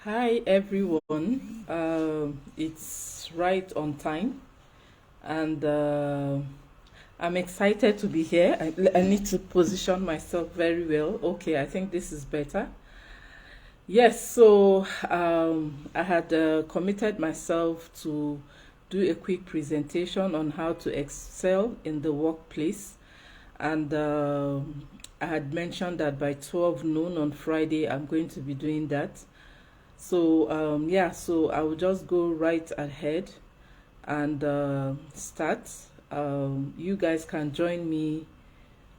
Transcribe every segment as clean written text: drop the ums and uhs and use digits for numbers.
Hi everyone. It's right on time, and I'm excited to be here. I need to position myself very well. Okay, I think this is better. Yes, so I had committed myself to do a quick presentation on how to excel in the workplace, and I had mentioned that by 12 noon on Friday, I'm going to be doing that. So yeah, so I will just go right ahead and start. You guys can join me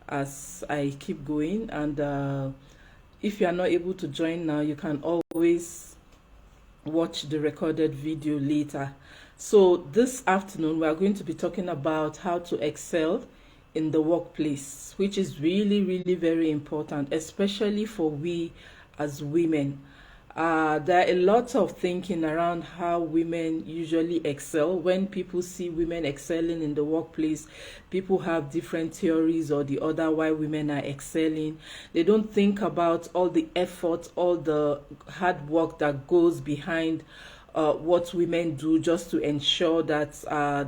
as I keep going, and if you are not able to join now, you can always watch the recorded video later. So this afternoon, we are going to be talking about how to excel in the workplace, which is really, really very important, especially for we as women. There are a lot of thinking around how women usually excel. When people see women excelling in the workplace, people have different theories or the other why women are excelling. They don't think about all the effort, all the hard work that goes behind what women do just to ensure that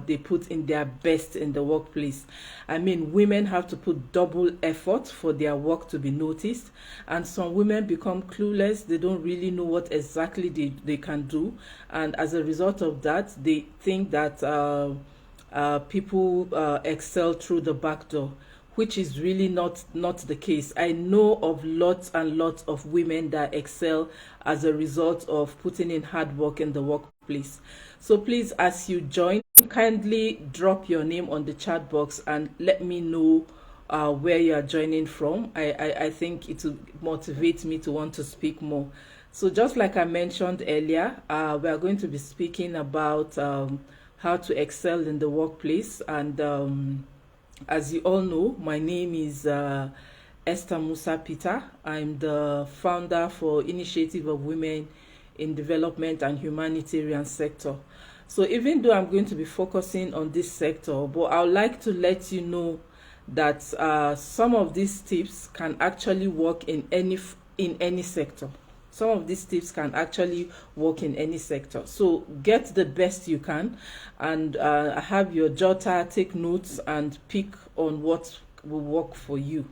they put in their best in the workplace. I mean, women have to put double effort for their work to be noticed, and some women become clueless. They don't really know what exactly they can do, and as a result of that, they think that people excel through the back door, which is really not the case. I know of lots and lots of women that excel as a result of putting in hard work in the workplace. So please, as you join, kindly drop your name on the chat box and let me know where you are joining from. I think it will motivate me to want to speak more. So just like I mentioned earlier, we are going to be speaking about how to excel in the workplace, and as you all know, my name is Esther Musa Peter. I'm the founder for Initiative of Women in Development and Humanitarian Sector. So even though I'm going to be focusing on this sector, but I would like to let you know that some of these tips can actually work in any sector. Some of these tips can actually work in any sector. So get the best you can, and have your jotter, take notes, and pick on what will work for you.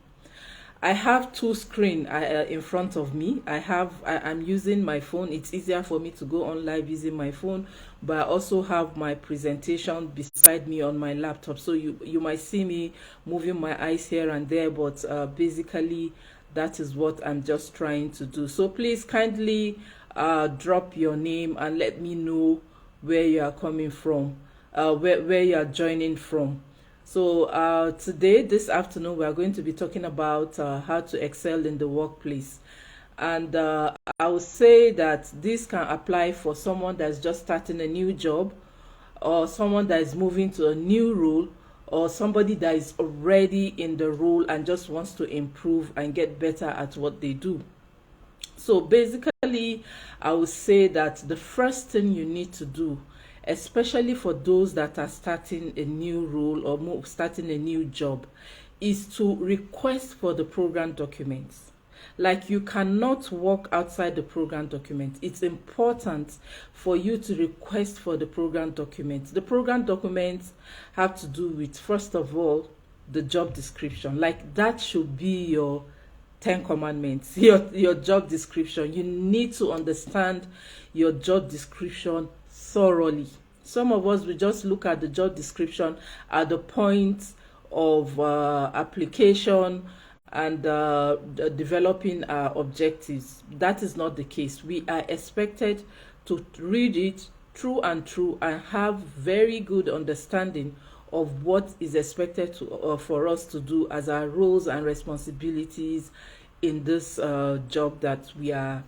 I have two screens in front of me. I'm using my phone. It's easier for me to go on live using my phone, but I also have my presentation beside me on my laptop. So you might see me moving my eyes here and there, but basically that is what I'm just trying to do. So please kindly drop your name and let me know where you are coming from, where you are joining from. So today, this afternoon, we are going to be talking about how to excel in the workplace. And I would say that this can apply for someone that's just starting a new job, or someone that is moving to a new role, or somebody that is already in the role and just wants to improve and get better at what they do. So basically, I would say that the first thing you need to do, especially for those that are starting a new role or starting a new job, is to request for the program documents. Like, you cannot work outside the program document. It's important for you to request for the program documents. The program documents have to do with, first of all, the job description. Like, that should be your 10 commandments, your job description. You need to understand your job description thoroughly. Some of us will just look at the job description at the point of application and developing our objectives. That is not the case. We are expected to read it through and through and have very good understanding of what is expected for us to do as our roles and responsibilities in this job that we are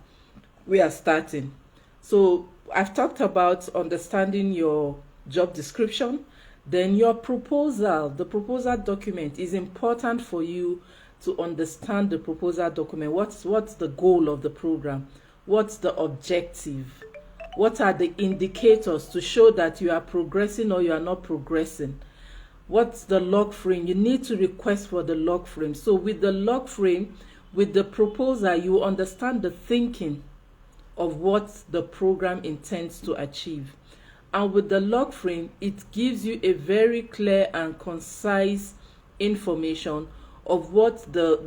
starting. So I've talked about understanding your job description. Then your proposal, the proposal document, is important for you to understand the proposal document. What's the goal of the program? What's the objective? What are the indicators to show that you are progressing or you are not progressing? What's the log frame? You need to request for the log frame. So with the log frame, with the proposal, you understand the thinking of what the program intends to achieve. And with the log frame, it gives you a very clear and concise information of what the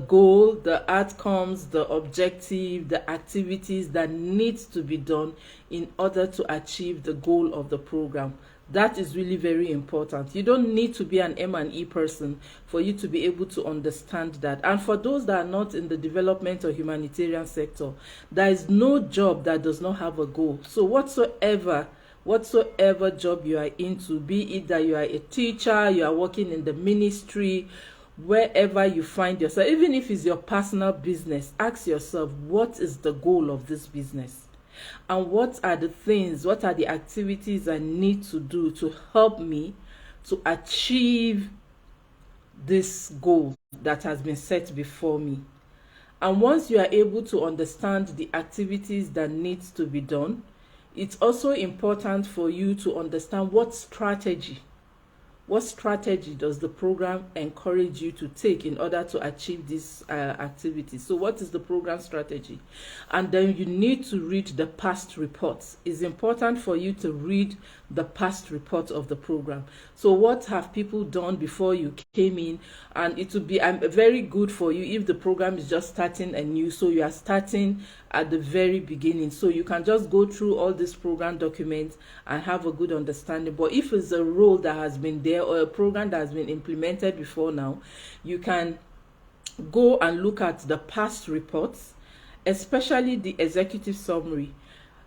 goal, the outcomes, the objective, the activities that needs to be done in order to achieve the goal of the program. That is really very important. You don't need to be an M&E person for you to be able to understand that. And for those that are not in the development or humanitarian sector, there is no job that does not have a goal. So whatsoever job you are into, be it that you are a teacher, you are working in the ministry, wherever you find yourself, even if it's your personal business, ask yourself, what is the goal of this business? And what are the things, what are the activities I need to do to help me to achieve this goal that has been set before me? And once you are able to understand the activities that needs to be done, it's also important for you to understand what strategy does the program encourage you to take in order to achieve this activity. So what is the program strategy? And then you need to read the past reports. It's important for you to read the past reports of the program. So what have people done before you came in? And it would be very good for you if the program is just starting anew, so you are starting at the very beginning, so you can just go through all these program documents and have a good understanding. But if it's a role that has been there or a program that has been implemented before now, you can go and look at the past reports, especially the executive summary.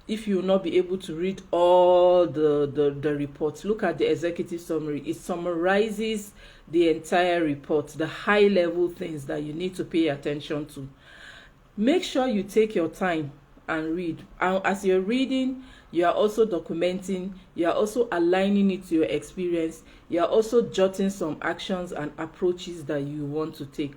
If you will not be able to read all the reports, look at the executive summary. It summarizes the entire report, the high level things that you need to pay attention to. Make sure you take your time and read. And as you're reading, you are also documenting, you are also aligning it to your experience, you are also jotting some actions and approaches that you want to take.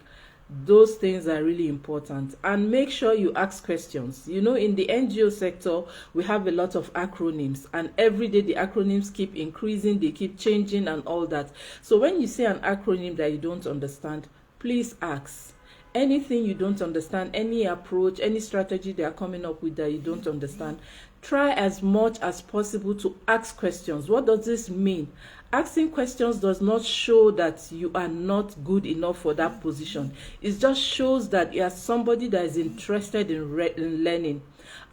Those things are really important. And make sure you ask questions. You know, in the NGO sector, we have a lot of acronyms, and every day the acronyms keep increasing, they keep changing and all that. So when you see an acronym that you don't understand, please ask. Anything you don't understand, any approach, any strategy they are coming up with that you don't understand, try as much as possible to ask questions. What does this mean? Asking questions does not show that you are not good enough for that position. It just shows that you are somebody that is interested in learning.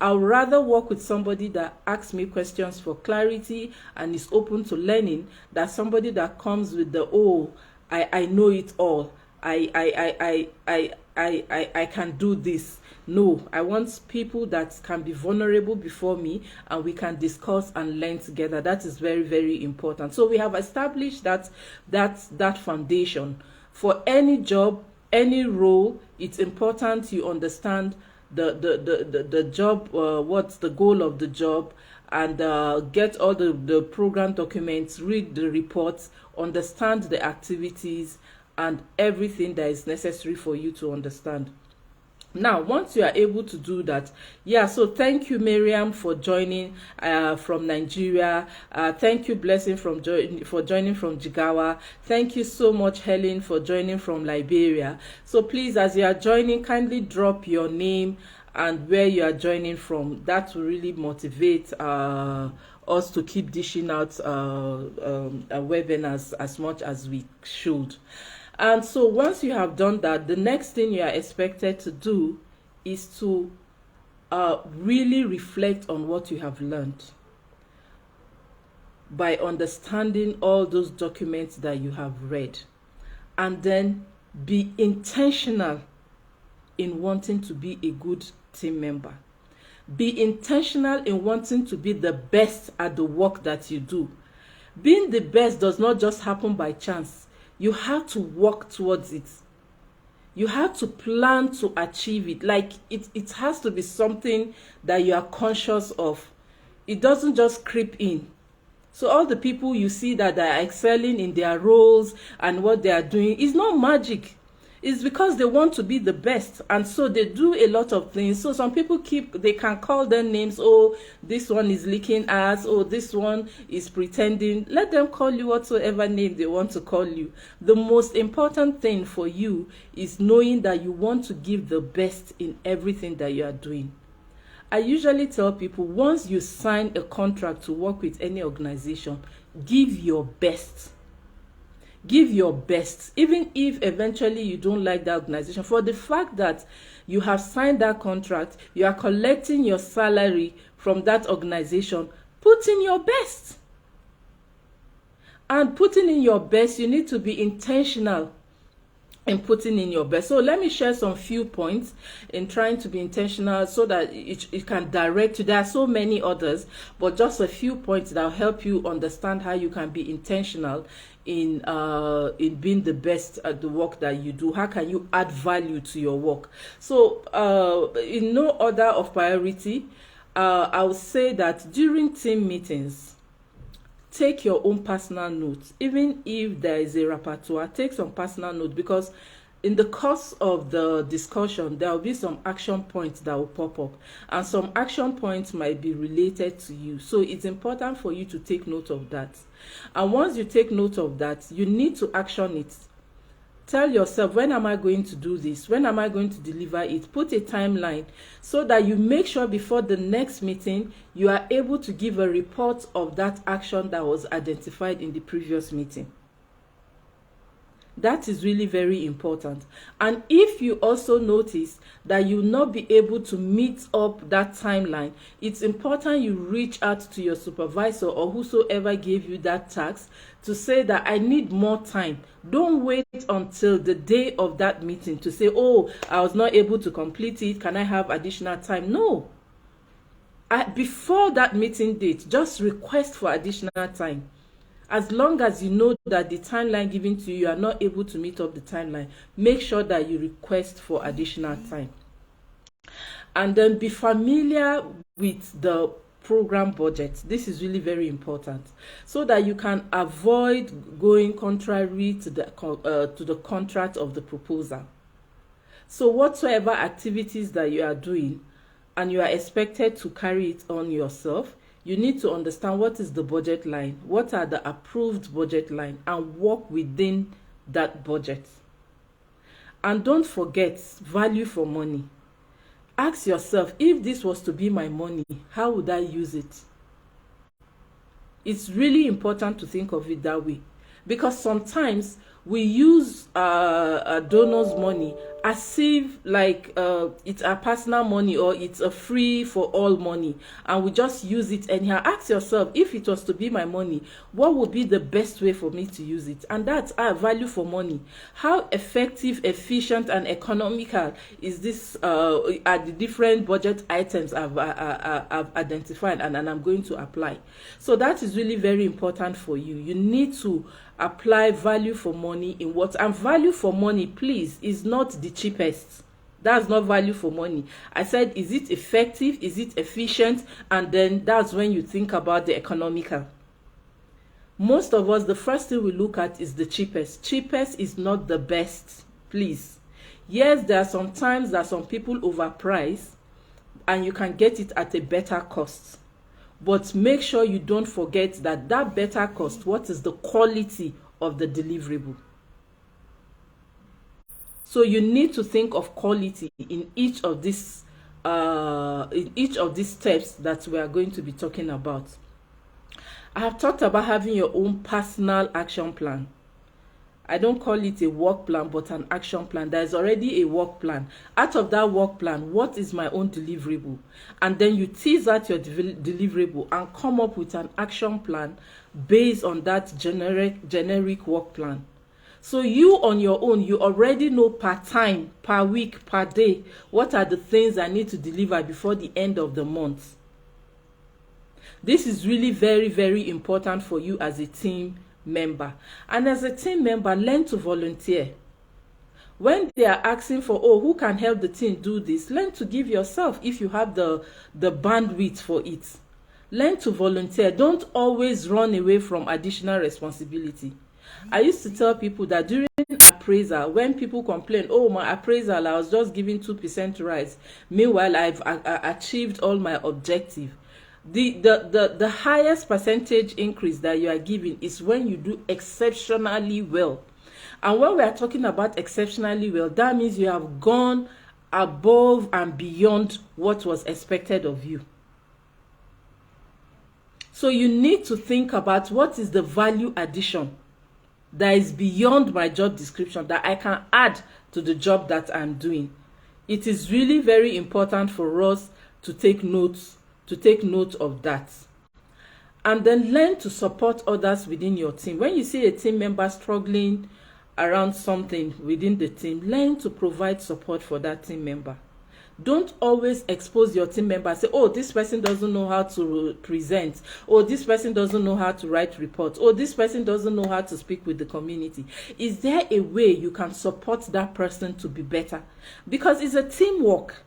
I would rather work with somebody that asks me questions for clarity and is open to learning than somebody that comes with the, oh, I know it all. I can do this. No, I want people that can be vulnerable before me and we can discuss and learn together. That is very, very important. So we have established that foundation. For any job, any role, it's important you understand the job, what's the goal of the job, and get all the program documents, read the reports, understand the activities, and everything that is necessary for you to understand. Now, once you are able to do that, so thank you, Miriam, for joining from Nigeria. Thank you, Blessing, for joining from Jigawa. Thank you so much, Helen, for joining from Liberia. So please, as you are joining, kindly drop your name and where you are joining from. That will really motivate us to keep dishing out webinars as much as we should. And so once you have done that, the next thing you are expected to do is to really reflect on what you have learned by understanding all those documents that you have read, and then be intentional in wanting to be a good team member. Be intentional in wanting to be the best at the work that you do. Being the best does not just happen by chance. You have to work towards it. You have to plan to achieve it. Like it has to be something that you are conscious of. It doesn't just creep in. So all the people you see that are excelling in their roles and what they are doing is not magic. It's because they want to be the best, and so they do a lot of things. So some people they can call them names. Oh, this one is licking ass. Oh, this one is pretending. Let them call you whatsoever name they want to call you. The most important thing for you is knowing that you want to give the best in everything that you are doing. I usually tell people, once you sign a contract to work with any organization, give your best. Give your best, even if eventually you don't like that organization. For the fact that you have signed that contract, you are collecting your salary from that organization, put in your best. And putting in your best, you need to be intentional in putting in your best. So let me share some few points in trying to be intentional so that it can direct you. There are so many others, but just a few points that will help you understand how you can be intentional in being the best at the work that you do. How can you add value to your work? So in no order of priority, I would say that during team meetings, take your own personal notes. Even if there is a rapporteur, take some personal notes, because in the course of the discussion, there will be some action points that will pop up, and some action points might be related to you. So it's important for you to take note of that. And once you take note of that, you need to action it. Tell yourself, when am I going to do this? When am I going to deliver it? Put a timeline so that you make sure before the next meeting, you are able to give a report of that action that was identified in the previous meeting. That is really very important. And if you also notice that you will not be able to meet up that timeline, it's important you reach out to your supervisor or whosoever gave you that task to say that I need more time. Don't wait until the day of that meeting to say, oh, I was not able to complete it. Can I have additional time? No. Before that meeting date, just request for additional time. As long as you know that the timeline given to you are not able to meet up the timeline, make sure that you request for additional time. And then be familiar with the program budget. This is really very important, so that you can avoid going contrary to the contract of the proposal. So whatsoever activities that you are doing and you are expected to carry it on yourself, you need to understand what is the budget line, what are the approved budget line, and work within that budget. And don't forget value for money. Ask yourself, if this was to be my money, how would I use it? It's really important to think of it that way, because sometimes we use donors' money as if like it's our personal money or it's a free for all money, and we just use it anyhow. Ask yourself, if it was to be my money, what would be the best way for me to use it? And that's our value for money. How effective, efficient, and economical is this are the different budget items I've identified and I'm going to apply. So that is really very important for you. You need to apply value for money in what, and value for money, please, is not the cheapest. That's not value for money. I said, is it effective? Is it efficient? And then that's when you think about the economical. Most of us, the first thing we look at is the cheapest. Cheapest is not the best, please. Yes, there are some times that some people overprice and you can get it at a better cost. But make sure you don't forget that that better cost, what is the quality of the deliverable? So you need to think of quality in each of these steps that we are going to be talking about. I have talked about having your own personal action plan. I don't call it a work plan, but an action plan. There is already a work plan. Out of that work plan, what is my own deliverable? And then you tease out your deliverable and come up with an action plan based on that generic work plan. So you on your own, you already know per time, per week, per day, what are the things I need to deliver before the end of the month. This is really very, very important for you as a team member. And as a team member, learn to volunteer. When they are asking for, oh, who can help the team do this, learn to give yourself if you have the bandwidth for it. Learn to volunteer. Don't always run away from additional responsibility. I used to tell people that during a appraisal, when people complain, oh, my appraisal, I was just giving 2% rise, meanwhile I've achieved all my objective. The highest percentage increase that you are giving is when you do exceptionally well. And when we are talking about exceptionally well, that means you have gone above and beyond what was expected of you. So you need to think about what is the value addition that is beyond my job description that I can add to the job that I'm doing. It is really very important for us to take note of that. And then learn to support others within your team. When you see a team member struggling around something within the team, learn to provide support for that team member. Don't always expose your team member. Say, oh, this person doesn't know how to present. Oh, this person doesn't know how to write reports. Oh, this person doesn't know how to speak with the community. Is there a way you can support that person to be better? Because it's a teamwork.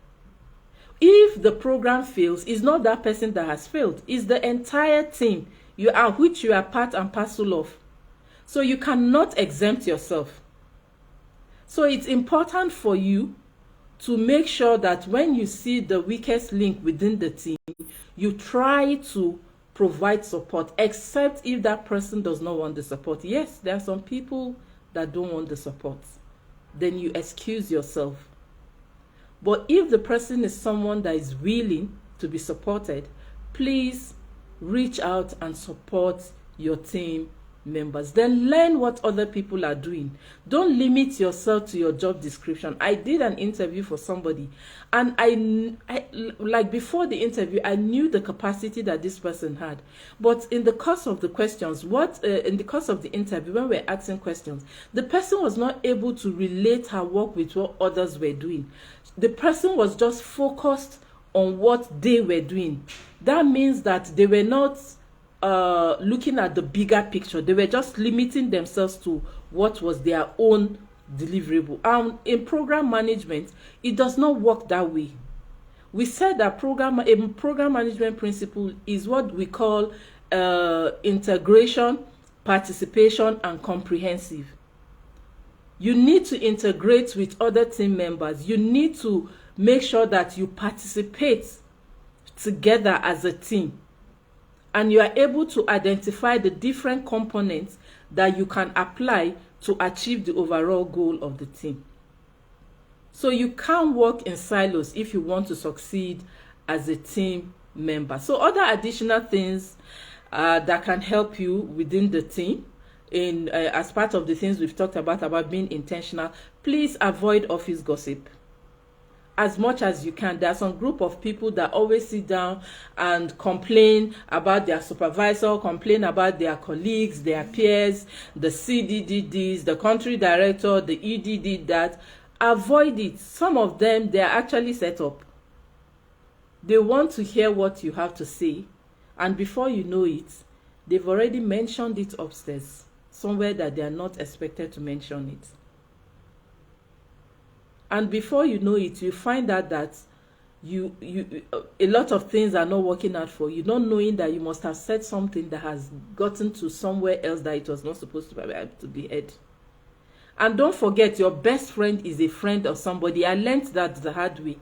If the program fails, it's not that person that has failed. It's the entire team which you are part and parcel of. So you cannot exempt yourself. So it's important for you to make sure that when you see the weakest link within the team, you try to provide support, except if that person does not want the support. Yes, there are some people that don't want the support. Then you excuse yourself. But if the person is someone that is willing to be supported, please reach out and support your team members. Then learn what other people are doing. Don't limit yourself to your job description. I did an interview for somebody, and I like before the interview, I knew the capacity that this person had. But in the course of the questions, in the course of the interview, when we're asking questions, the person was not able to relate her work with what others were doing. The person was just focused on what they were doing. That means that they were not looking at the bigger picture. They were just limiting themselves to what was their own deliverable. In program management, it does not work that way. We said that program management principle is what we call integration, participation, and comprehensive. You need to integrate with other team members. You need to make sure that you participate together as a team. And you are able to identify the different components that you can apply to achieve the overall goal of the team. So you can't work in silos if you want to succeed as a team member. So other additional things that can help you within the team, as part of the things we've talked about being intentional, please avoid office gossip. As much as you can. There are some group of people that always sit down and complain about their supervisor, complain about their colleagues, their peers, the CD did this, the country director, the ED did that. Avoid it. Some of them, they are actually set up. They want to hear what you have to say, and before you know it, they've already mentioned it upstairs, somewhere that they are not expected to mention it. And before you know it, you find out that a lot of things are not working out for you, not knowing that you must have said something that has gotten to somewhere else that it was not supposed to be heard. And don't forget, your best friend is a friend of somebody. I learned that the hard way.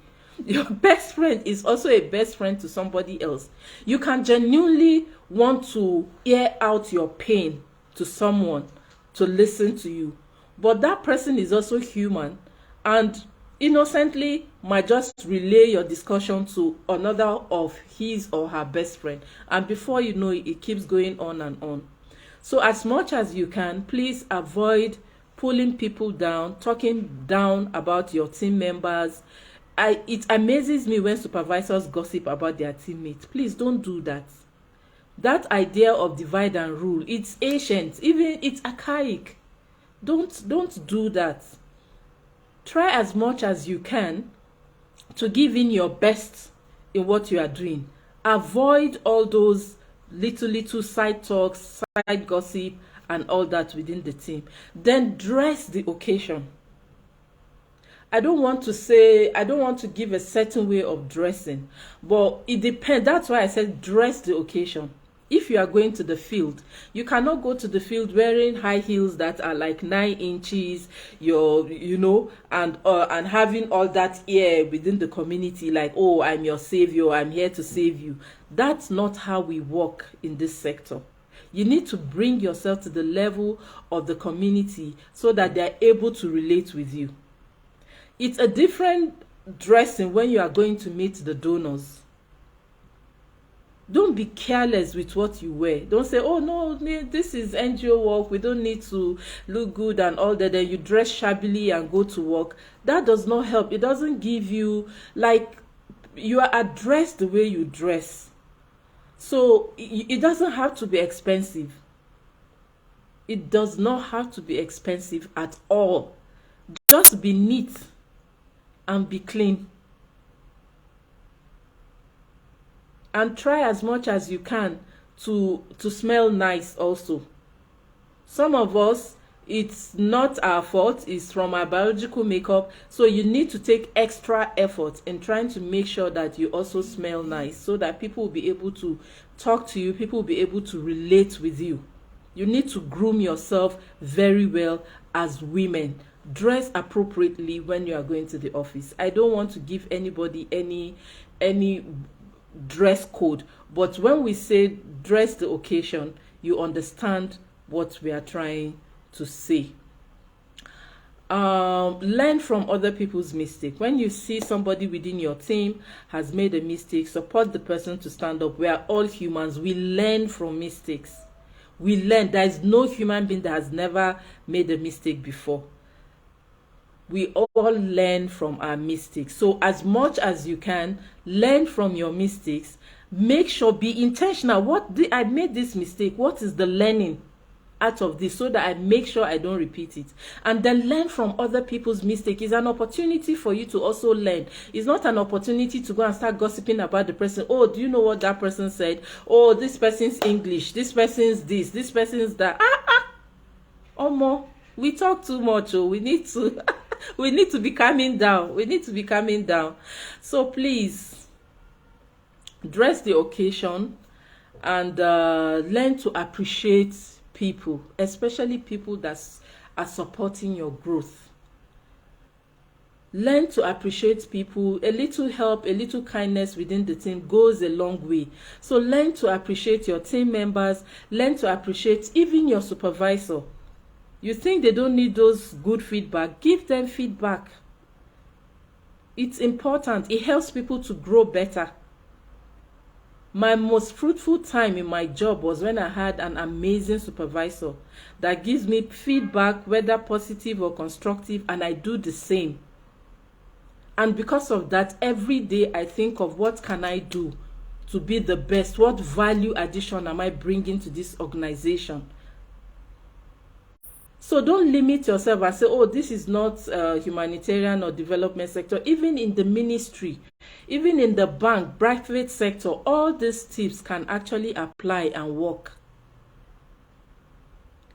Your best friend is also a best friend to somebody else. You can genuinely want to air out your pain to someone to listen to you, but that person is also human and innocently might just relay your discussion to another of his or her best friend, and before you know it, it keeps going on and on. So as much as you can, please avoid pulling people down, talking down about your team members. It amazes me when supervisors gossip about their teammates. Please don't do that. That idea of divide and rule, it's ancient, even it's archaic. Don't do that. Try as much as you can to give in your best in what you are doing. Avoid all those little side talks, side gossip, and all that within the team. Then dress the occasion. I don't want to give a certain way of dressing, but it depends. That's why I said dress the occasion. If you are going to the field, you cannot go to the field wearing high heels that are like 9 inches, and having all that air within the community, like, oh, I'm your savior, I'm here to save you. That's not how we work in this sector. You need to bring yourself to the level of the community so that they're able to relate with you. It's a different dressing when you are going to meet the donors. Don't be careless with what you wear. Don't say, oh no, this is NGO work, we don't need to look good and all that. Then you dress shabbily and go to work. That does not help. It doesn't give you, like, you are addressed the way you dress. So it doesn't have to be expensive. It does not have to be expensive at all. Just be neat and be clean. And try as much as you can to smell nice also. Some of us, it's not our fault, it's from our biological makeup. So you need to take extra effort in trying to make sure that you also smell nice, so that people will be able to talk to you, people will be able to relate with you. You need to groom yourself very well as women. Dress appropriately when you are going to the office. I don't want to give anybody any dress code, but when we say dress the occasion, you understand what we are trying to say. Learn from other people's mistake. When you see somebody within your team has made a mistake, support the person to stand up. We are all humans. We learn from mistakes. We learn. There is no human being that has never made a mistake before. We all learn from our mistakes. So as much as you can, learn from your mistakes. Make sure, be intentional. I made this mistake. What is the learning out of this, so that I make sure I don't repeat it? And then learn from other people's mistakes. It's an opportunity for you to also learn. It's not an opportunity to go and start gossiping about the person. Oh, do you know what that person said? Oh, this person's English, this person's this person's that. Omo, we talk too much. Oh, we need to we need to be calming down. We need to be calming down. So please, dress the occasion and learn to appreciate people, especially people that are supporting your growth. Learn to appreciate people. A little help, a little kindness within the team goes a long way. So learn to appreciate your team members. Learn to appreciate even your supervisor. You think they don't need those good feedback? Give them feedback. It's important. It helps people to grow better. My most fruitful time in my job was when I had an amazing supervisor that gives me feedback, whether positive or constructive, and I do the same. And because of that, every day I think of what can I do to be the best? What value addition am I bringing to this organization? So don't limit yourself and say, oh, this is not humanitarian or development sector. Even in the ministry, even in the bank, private sector, all these tips can actually apply and work.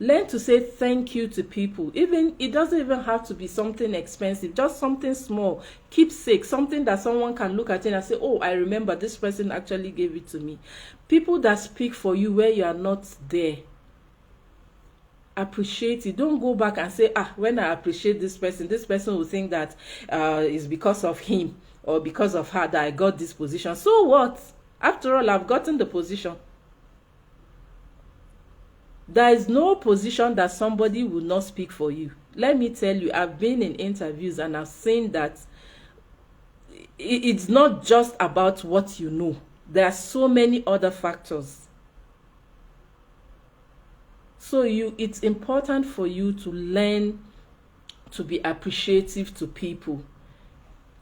Learn to say thank you to people. It doesn't even have to be something expensive, just something small, keepsake, something that someone can look at it and say, oh, I remember this person actually gave it to me. People that speak for you where you are not there. Appreciate it. Don't go back and say, when I appreciate this person will think that it's because of him or because of her that I got this position. So what? After all, I've gotten the position. There is no position that somebody will not speak for you. Let me tell you, I've been in interviews and I've seen that it's not just about what you know. There are so many other factors. So it's important for you to learn to be appreciative to people.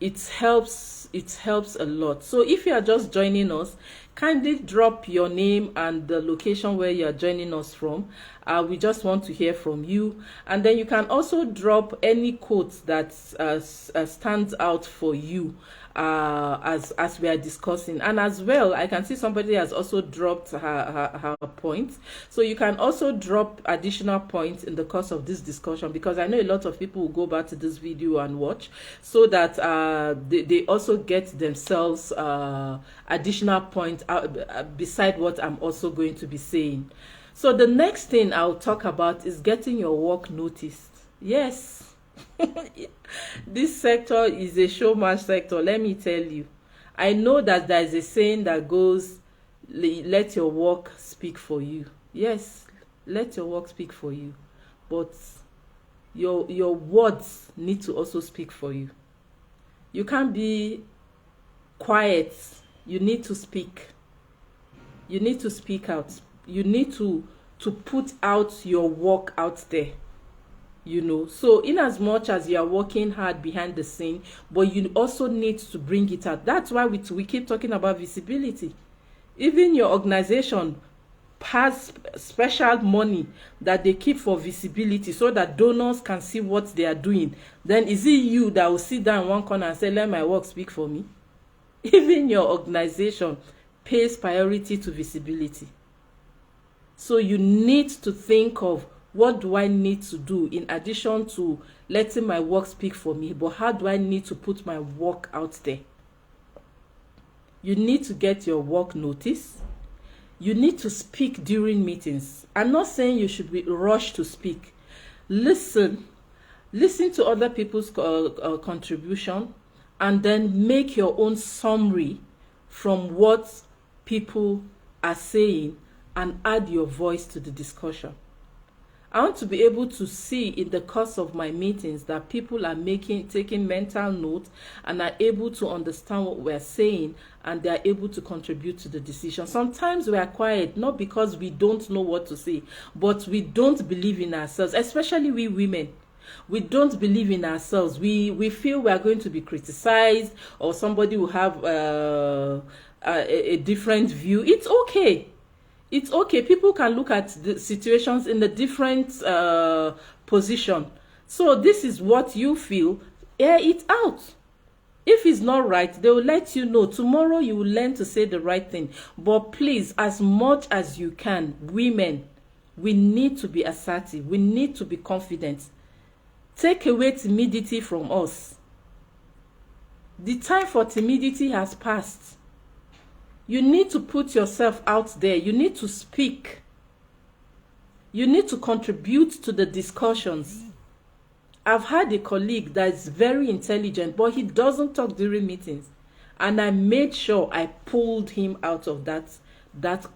It helps a lot. So if you are just joining us, kindly drop your name and the location where you are joining us from. We just want to hear from you. And then you can also drop any quotes that stands out for you as we are discussing. And as well, I can see somebody has also dropped her points. So you can also drop additional points in the course of this discussion, because I know a lot of people will go back to this video and watch, so that they also get themselves additional points beside what I'm also going to be saying. So the next thing I'll talk about is getting your work noticed. Yes. This sector is a showman sector, let me tell you. I know that there is a saying that goes, let your work speak for you. Yes, let your work speak for you. But your words need to also speak for you. You can't be quiet. You need to speak. You need to speak out. You need to put out your work out there. You know, so in as much as you are working hard behind the scene, but you also need to bring it out. That's why we keep talking about visibility. Even your organization has special money that they keep for visibility so that donors can see what they are doing. Then is it you that will sit down in one corner and say, let my work speak for me? Even your organization pays priority to visibility. So you need to think of, what do I need to do in addition to letting my work speak for me? But how do I need to put my work out there? You need to get your work noticed. You need to speak during meetings. I'm not saying you should be rushed to speak. Listen to other people's contribution, and then make your own summary from what people are saying and add your voice to the discussion. I want to be able to see in the course of my meetings that people are taking mental note and are able to understand what we're saying, and they are able to contribute to the decision. Sometimes we are quiet, not because we don't know what to say, but we don't believe in ourselves, especially we women. We don't believe in ourselves. We feel we are going to be criticized, or somebody will have a different view. It's okay. It's okay. People can look at the situations in a different position. So this is what you feel. Air it out. If it's not right, they will let you know. Tomorrow you will learn to say the right thing. But please, as much as you can, women, we need to be assertive. We need to be confident. Take away timidity from us. The time for timidity has passed. You need to put yourself out there. You need to speak. You need to contribute to the discussions. I've had a colleague that is very intelligent, but he doesn't talk during meetings. And I made sure I pulled him out of that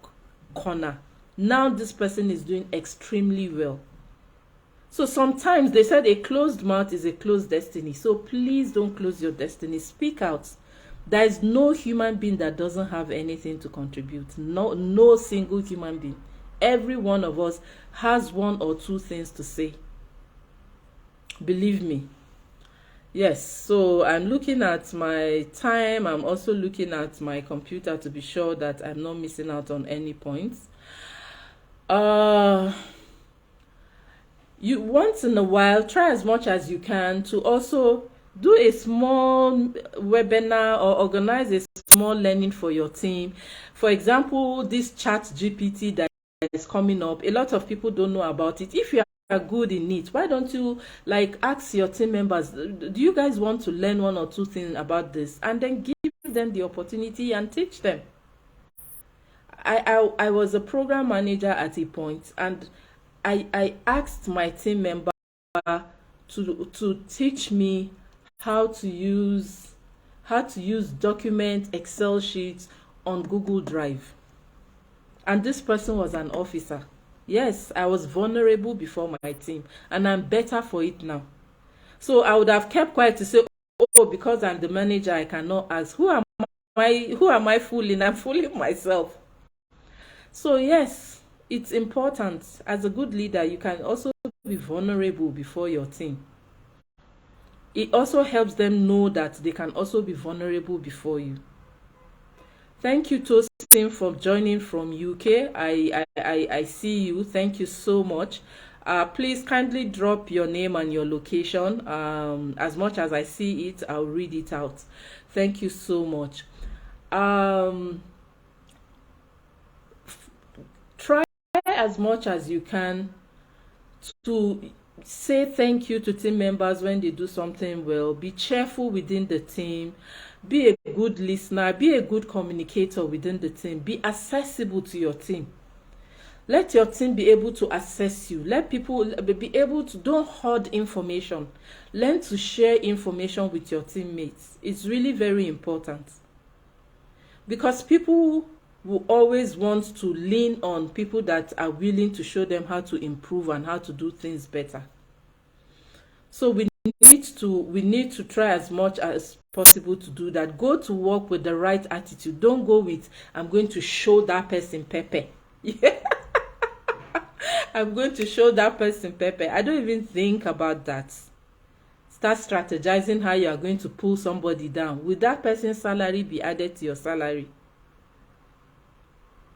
corner. Now this person is doing extremely well. So sometimes they said a closed mouth is a closed destiny. So please don't close your destiny. Speak out. There is no human being that doesn't have anything to contribute. No single human being. Every one of us has one or two things to say. Believe me. Yes, so I'm looking at my time. I'm also looking at my computer to be sure that I'm not missing out on any points. You once in a while, try as much as you can to also do a small webinar or organize a small learning for your team. For example, this ChatGPT that is coming up, a lot of people don't know about it. If you are good in it, why don't you ask your team members, do you guys want to learn one or two things about this, and then give them the opportunity and teach them. I was a program manager at a point, and I asked my team member to teach me how to use document Excel sheets on Google Drive. And this person was an officer. Yes, I was vulnerable before my team, and I'm better for it now. So I would have kept quiet to say, oh, because I'm the manager, I cannot ask. Who am I fooling? I'm fooling myself. So yes, it's important. As a good leader, you can also be vulnerable before your team. It also helps them know that they can also be vulnerable before you. Thank you, Tosin, for joining from UK. I see you. Thank you so much. Please kindly drop your name and your location. As much as I see it, I'll read it out. Thank you so much. Try as much as you can to say thank you to team members when they do something well. Be cheerful within the team. Be a good listener, be a good communicator within the team, be accessible to your team. Let your team be able to assess you. Let people be able to, don't hoard information. Learn to share information with your teammates. It's really very important. Because people will always want to lean on people that are willing to show them how to improve and how to do things better. So we need to try as much as possible to do that. Go to work with the right attitude. Don't go with, I'm going to show that person pepper. I'm going to show that person pepper. I don't even think about that. Start strategizing how you are going to pull somebody down. Will that person's salary be added to your salary?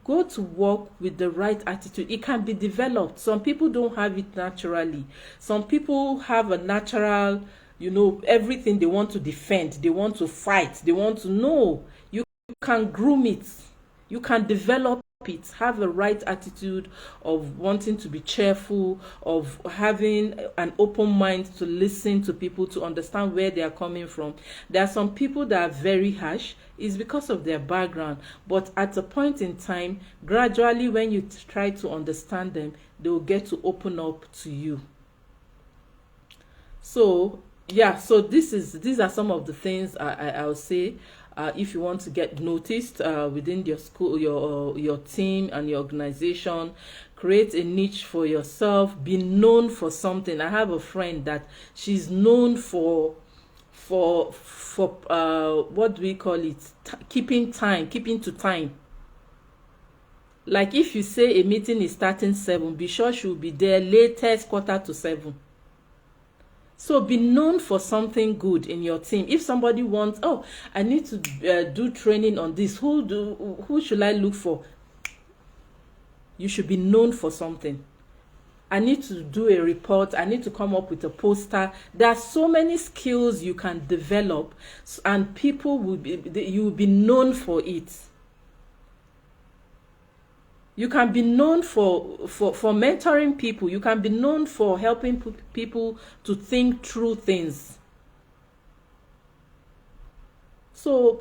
Go to work with the right attitude. It can be developed. Some people don't have it naturally. Some people have a natural, everything they want to defend. They want to fight. They want to know. You can groom it. You can develop it. Have a right attitude of wanting to be cheerful, of having an open mind to listen to people, to understand where they are coming from. There are some people that are very harsh. It's because of their background, but at a point in time, gradually, when you try to understand them, they will get to open up to you. So these are some of the things I'll say. If you want to get noticed within your school, your team and your organization, create a niche for yourself. Be known for something. I have a friend that she's known for what do we call it? Keeping to time. Like if you say a meeting is starting 7, be sure she will be there latest 6:45. So be known for something good in your team. If somebody wants, I need to do training on this, who should I look for? You should be known for something. I need to do a report. I need to come up with a poster. There are so many skills you can develop, and people you will be known for it. You can be known for mentoring people. You can be known for helping people to think through things. So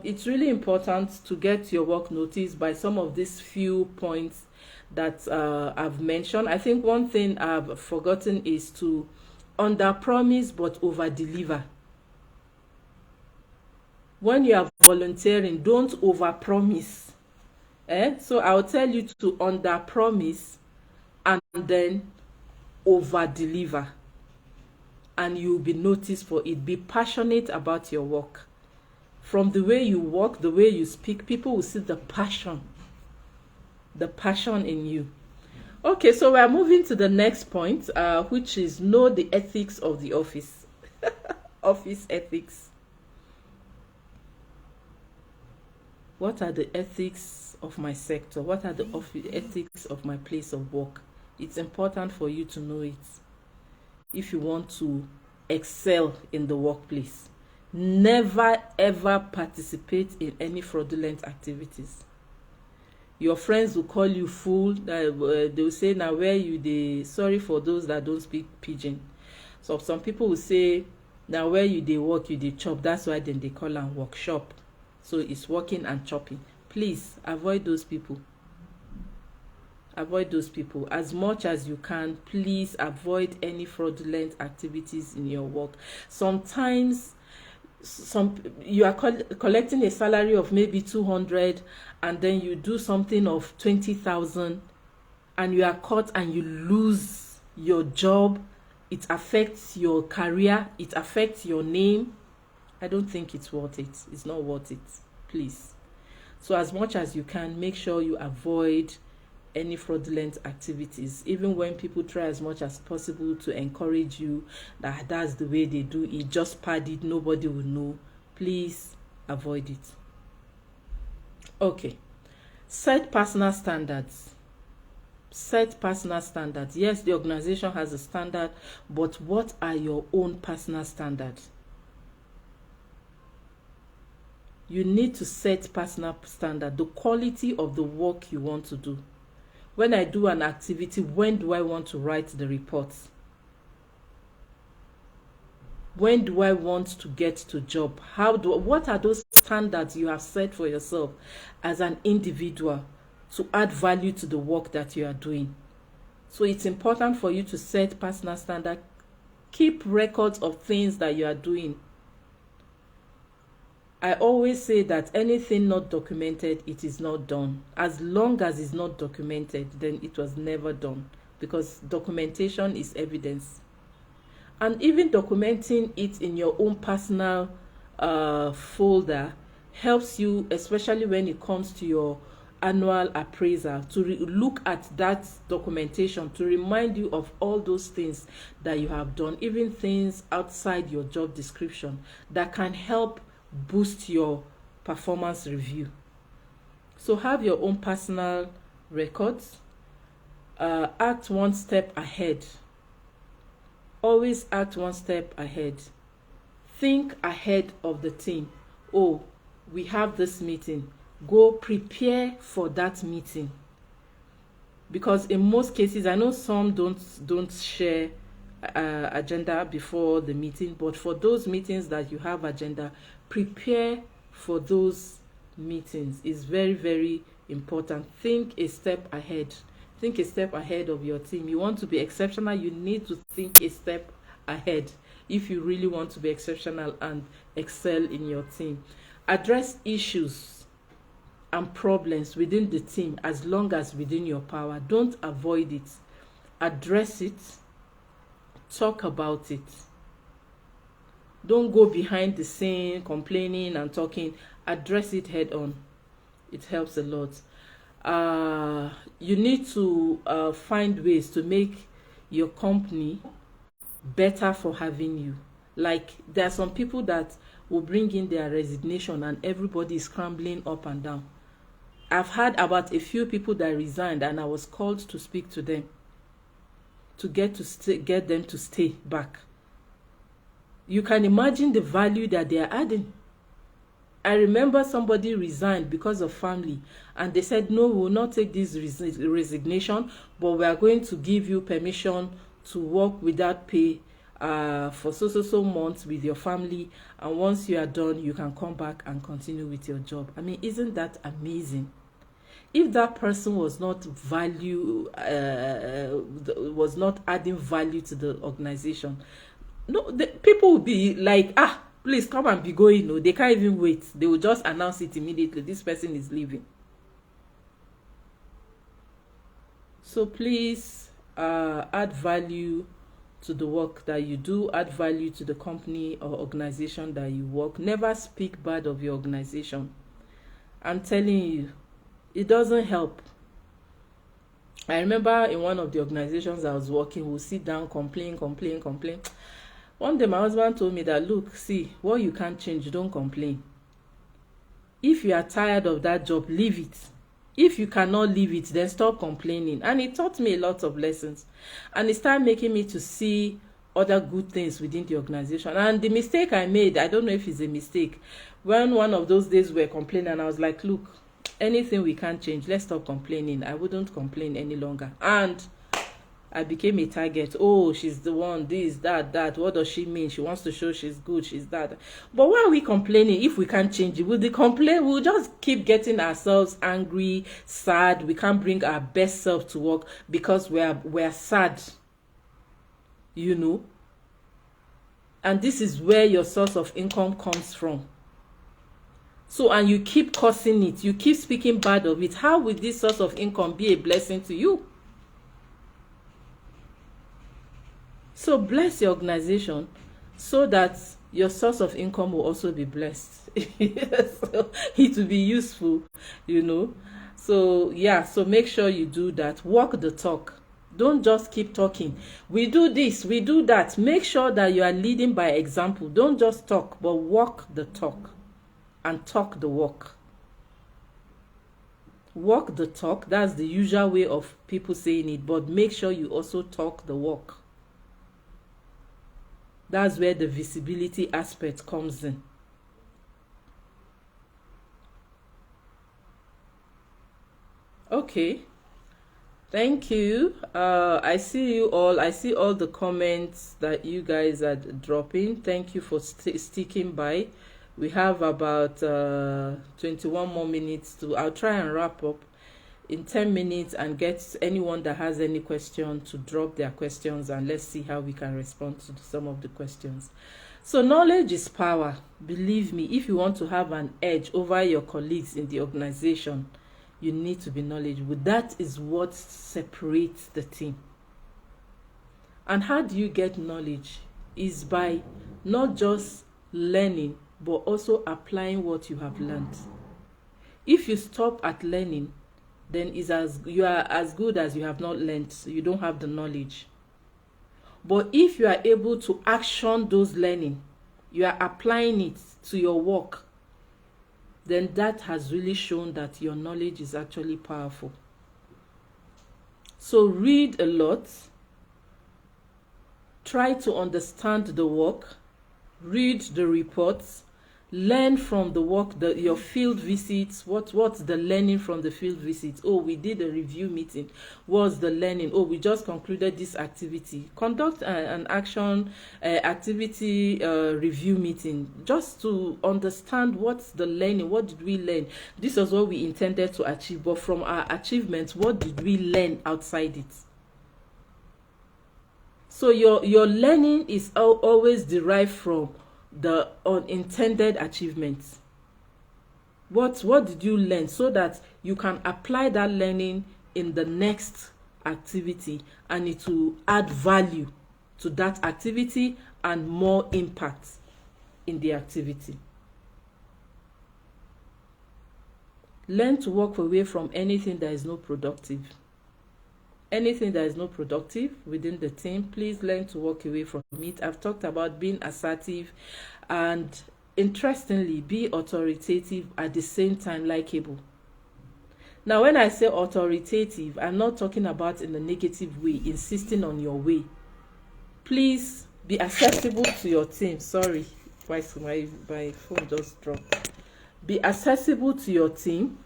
it's really important to get your work noticed by some of these few points that I've mentioned. I think one thing I've forgotten is to under-promise but over-deliver. When you are volunteering, don't over-promise. So I'll tell you to under-promise and then over-deliver, and you'll be noticed for it. Be passionate about your work. From the way you walk, the way you speak, people will see the passion in you. Okay, so we're moving to the next point, which is know the ethics of the office. Office ethics. What are the ethics of my sector? What are the ethics of my place of work? It's important for you to know it if you want to excel in the workplace. Never ever participate in any fraudulent activities. Your friends will call you fool. They will say, now where you dey, sorry for those that don't speak pidgin. So some people will say, now where you dey work, you dey chop. That's why then they call am workshop. So it's working and chopping. Please avoid those people. Avoid those people as much as you can. Please avoid any fraudulent activities in your work. Sometimes you are collecting a salary of maybe 200, and then you do something of 20,000, and you are caught and you lose your job. It affects your career. It affects your name. I don't think it's worth it. It's not worth it. Please. So as much as you can, make sure you avoid any fraudulent activities. Even when people try as much as possible to encourage you that that's the way they do it, just pad it, nobody will know. Please avoid it. Okay. Set personal standards. Set personal standards. Yes, the organization has a standard, but what are your own personal standards? You need to set personal standard, the quality of the work you want to do. When I do an activity, when do I want to write the reports? When do I want to get to job? What are those standards you have set for yourself as an individual to add value to the work that you are doing? So it's important for you to set personal standard. Keep records of things that you are doing. I always say that anything not documented, it is not done. As long as it's not documented, then it was never done, because documentation is evidence. And even documenting it in your own personal folder helps you, especially when it comes to your annual appraisal, to look at that documentation to remind you of all those things that you have done, even things outside your job description that can help boost your performance review. So have your own personal records. Act one step ahead. Always act one step ahead. Think ahead of the team. Oh, we have this meeting. Go prepare for that meeting. Because in most cases, I know some don't share agenda before the meeting, but for those meetings that you have agenda, prepare for those meetings. Is very, very important. Think a step ahead. Think a step ahead of your team. You want to be exceptional, you need to think a step ahead if you really want to be exceptional and excel in your team. Address issues and problems within the team as long as within your power. Don't avoid it. Address it. Talk about it. Don't go behind the scene complaining and talking. Address it head on. It helps a lot. You need to find ways to make your company better for having you. Like, there are some people that will bring in their resignation and everybody is scrambling up and down. I've heard about a few people that resigned and I was called to speak to them to get them to stay back. You can imagine the value that they are adding. I remember somebody resigned because of family, and they said, no, we will not take this resignation, but we are going to give you permission to work without pay for so months with your family, and once you are done, you can come back and continue with your job. I mean, isn't that amazing? If that person was not was not adding value to the organization, no, people would be like, please come and be going. No, they can't even wait. They will just announce it immediately. This person is leaving. So please add value to the work that you do. Add value to the company or organization that you work. Never speak bad of your organization. I'm telling you, it doesn't help. I remember in one of the organizations I was working, we'll sit down, complain. One day my husband told me that, look, see, what you can't change, don't complain. If you are tired of that job, leave it. If you cannot leave it, then stop complaining. And it taught me a lot of lessons. And it started making me to see other good things within the organization. And the mistake I made, I don't know if it's a mistake, when one of those days we were complaining, and I was like, look, anything we can't change, let's stop complaining. I wouldn't complain any longer. And I became a target. Oh, she's the one, this, that. What does she mean? She wants to show she's good, she's that. But why are we complaining if we can't change it? With the complaint, we'll just keep getting ourselves angry, sad. We can't bring our best self to work because we're sad. You know? And this is where your source of income comes from. So, and you keep cursing it, you keep speaking bad of it. How will this source of income be a blessing to you? So bless your organization so that your source of income will also be blessed. So it will be useful, you know. So yeah, so make sure you do that. Walk the talk. Don't just keep talking. We do this, we do that. Make sure that you are leading by example. Don't just talk, but walk the talk and talk the walk. Walk the talk, that's the usual way of people saying it, but make sure you also talk the walk. That's where the visibility aspect comes in. Okay. Thank you. I see you all. I see all the comments that you guys are dropping. Thank you for sticking by. We have about 21 more minutes to. I'll try and wrap up in 10 minutes and get anyone that has any question to drop their questions, and let's see how we can respond to some of the questions. So knowledge is power. Believe me, if you want to have an edge over your colleagues in the organization, you need to be knowledgeable. That is what separates the team. And how do you get knowledge? Is by not just learning, but also applying what you have learned. If you stop at learning, then you are as good as you have not learned. So you don't have the knowledge. But if you are able to action those learning, you are applying it to your work, then that has really shown that your knowledge is actually powerful. So read a lot, try to understand the work, read the reports, learn from the work, your field visits. What's the learning from the field visits? Oh, we did a review meeting. What's the learning? Oh, we just concluded this activity. Conduct an action activity review meeting just to understand what's the learning. What did we learn? This is what we intended to achieve, but from our achievements, what did we learn outside it? So your learning is always derived from the unintended achievements. What did you learn, so that you can apply that learning in the next activity, and it will add value to that activity and more impact in the activity. Learn to walk away from anything that is not productive. Anything that is not productive within the team, please learn to walk away from it. I've talked about being assertive and, interestingly, be authoritative at the same time likable. Now, when I say authoritative, I'm not talking about in a negative way, insisting on your way. Please be accessible to your team. Sorry, my phone just dropped. Be accessible to your team.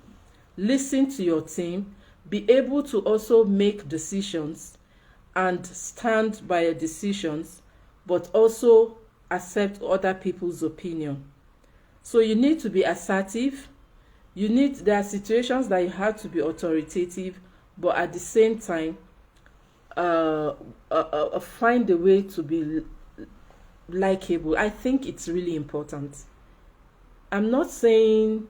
Listen to your team. Be able to also make decisions and stand by your decisions, but also accept other people's opinion. So you need to be assertive. There are situations that you have to be authoritative, but at the same time, find a way to be likable. I think it's really important. I'm not saying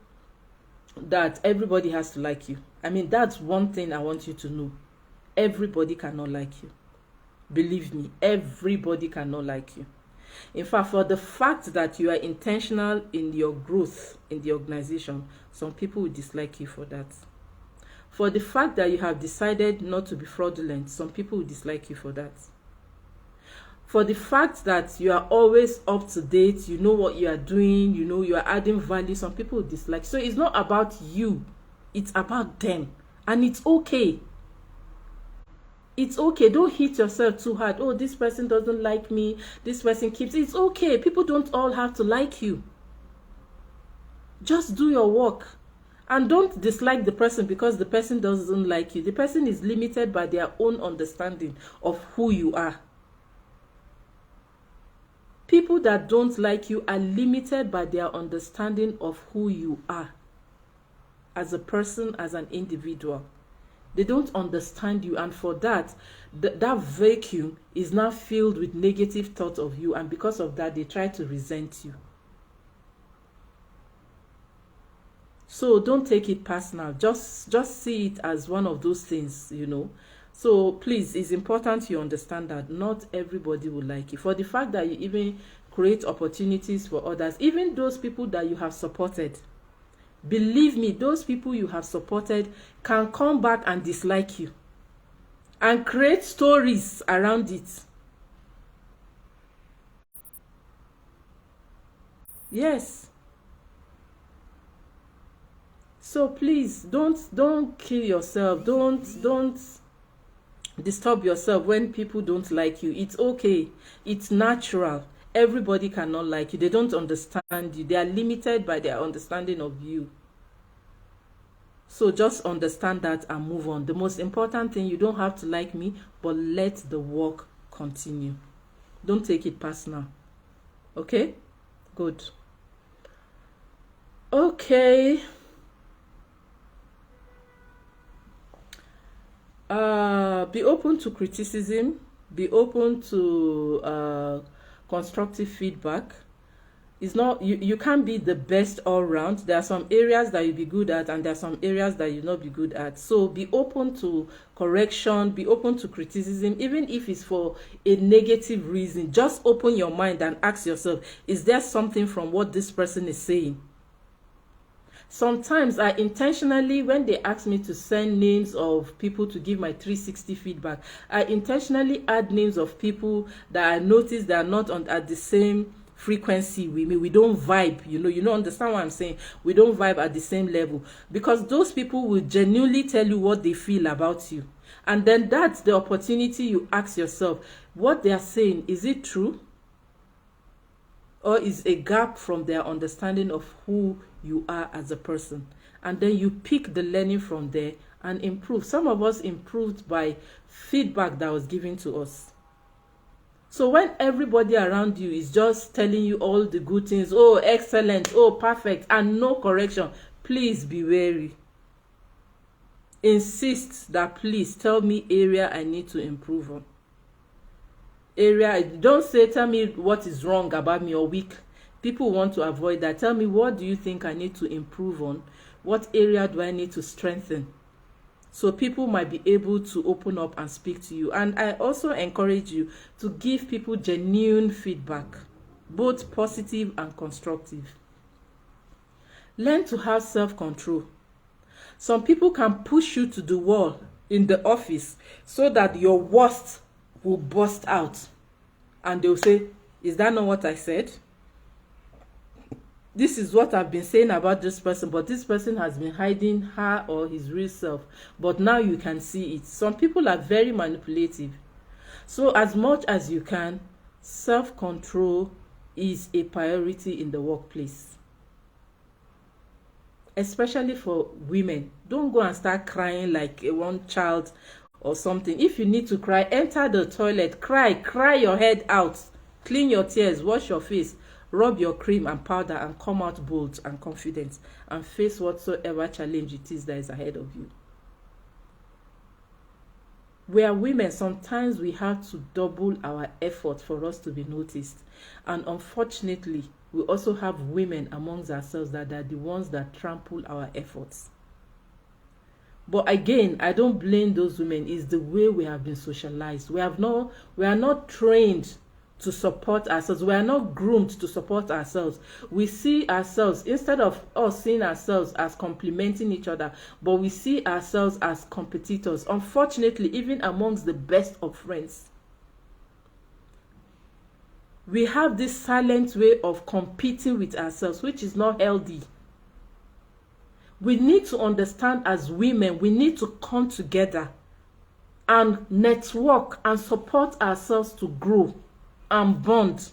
that everybody has to like you. I mean, that's one thing I want you to know. Everybody cannot like you. Believe me, everybody cannot like you. In fact, for the fact that you are intentional in your growth in the organization, some people will dislike you for that. For the fact that you have decided not to be fraudulent, some people will dislike you for that. For the fact that you are always up to date, you know what you are doing, you are adding value, some people will dislike. So it's not about you. It's about them, and it's okay. It's okay. Don't hit yourself too hard. Oh, this person doesn't like me. This person keeps. It's okay. People don't all have to like you. Just do your work, and don't dislike the person because the person doesn't like you. The person is limited by their own understanding of who you are. People that don't like you are limited by their understanding of who you are as a person, as an individual. They don't understand you, and for that, that vacuum is now filled with negative thoughts of you, and because of that, they try to resent you. So don't take it personal. Just see it as one of those things, So please, it's important you understand that not everybody will like you. For the fact that you even create opportunities for others, even those people that you have supported, believe me, those people you have supported can come back and dislike you and create stories around it. Yes. So please don't kill yourself. Don't disturb yourself when people don't like you. It's okay. It's natural. Everybody cannot like you. They don't understand you. They are limited by their understanding of you. So just understand that and move on. The most important thing, you don't have to like me, but let the work continue. Don't take it personal. Okay? Good. Okay. Be open to criticism. Be open to constructive feedback. It's not, you can't be the best all round. There are some areas that you'll be good at, and there are some areas that you'll not be good at. So be open to correction, be open to criticism, even if it's for a negative reason. Just open your mind and ask yourself, is there something from what this person is saying? Sometimes I intentionally, when they ask me to send names of people to give my 360 feedback, I intentionally add names of people that I notice that are not at the same frequency with me. We don't vibe, you know, understand what I'm saying? We don't vibe at the same level, because those people will genuinely tell you what they feel about you. And then that's the opportunity you ask yourself, what they are saying, is it true? Or is a gap from their understanding of who you are as a person? And then you pick the learning from there and improve. Some of us improved by feedback that was given to us. So when everybody around you is just telling you all the good things, oh, excellent, oh, perfect, and no correction, please be wary. Insist that, please tell me area I need to improve on. Don't say, tell me what is wrong about me or weak. People want to avoid that. Tell me, what do you think I need to improve on? What area do I need to strengthen? So people might be able to open up and speak to you. And I also encourage you to give people genuine feedback, both positive and constructive. Learn to have self-control. Some people can push you to the wall in the office so that your worst will burst out. And they'll say, is that not what I said? This is what I've been saying about this person, but this person has been hiding her or his real self. But now you can see it. Some people are very manipulative. So as much as you can, self-control is a priority in the workplace. Especially for women. Don't go and start crying like one child or something. If you need to cry, enter the toilet, cry your head out, clean your tears, wash your face, rub your cream and powder, and come out bold and confident and face whatsoever challenge it is that is ahead of you. We are women. Sometimes we have to double our effort for us to be noticed. And unfortunately, we also have women amongst ourselves that are the ones that trample our efforts. But again, I don't blame those women. It's the way we have been socialized. We are not trained to support ourselves. We are not groomed to support ourselves. We see ourselves, instead of us seeing ourselves as complementing each other, but we see ourselves as competitors. Unfortunately, even amongst the best of friends, we have this silent way of competing with ourselves, which is not healthy. We need to understand, as women, we need to come together and network and support ourselves to grow and bond.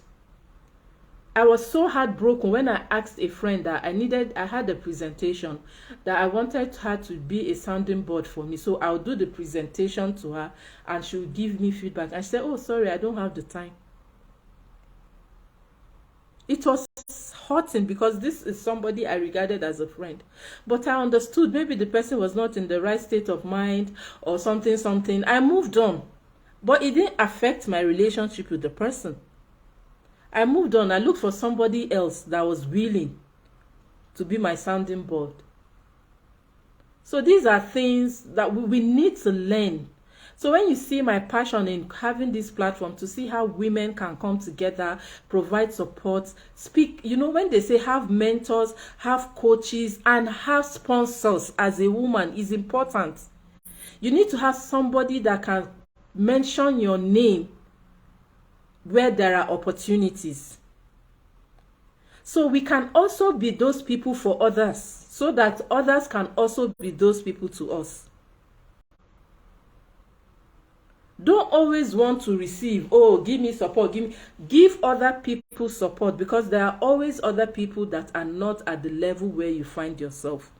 I was so heartbroken when I asked a friend that I had a presentation that I wanted her to be a sounding board for me. So I'll do the presentation to her and she will give me feedback. And she said, oh, sorry, I don't have the time. It was hurting because this is somebody I regarded as a friend. But I understood maybe the person was not in the right state of mind or something. I moved on. But it didn't affect my relationship with the person. I moved on. I looked for somebody else that was willing to be my sounding board. So these are things that we need to learn. So when you see my passion in having this platform to see how women can come together, provide support, speak, when they say have mentors, have coaches, and have sponsors as a woman is important. You need to have somebody that can mention your name where there are opportunities. So we can also be those people for others, so that others can also be those people to us. Don't always want to receive, oh, give me support, give other people support, because there are always other people that are not at the level where you find yourself.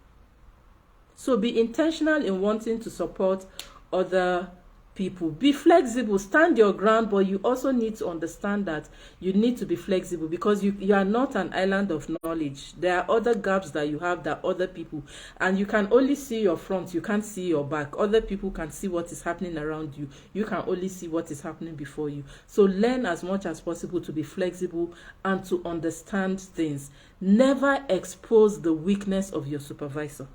So be intentional in wanting to support other people. Be flexible, stand your ground, but you also need to understand that you need to be flexible, because you are not an island of knowledge. There are other gaps that you have that other people, and you can only see your front, you can't see your back. Other people can see what is happening around you. You can only see what is happening before you. So learn as much as possible to be flexible and to understand things. Never expose the weakness of your supervisor.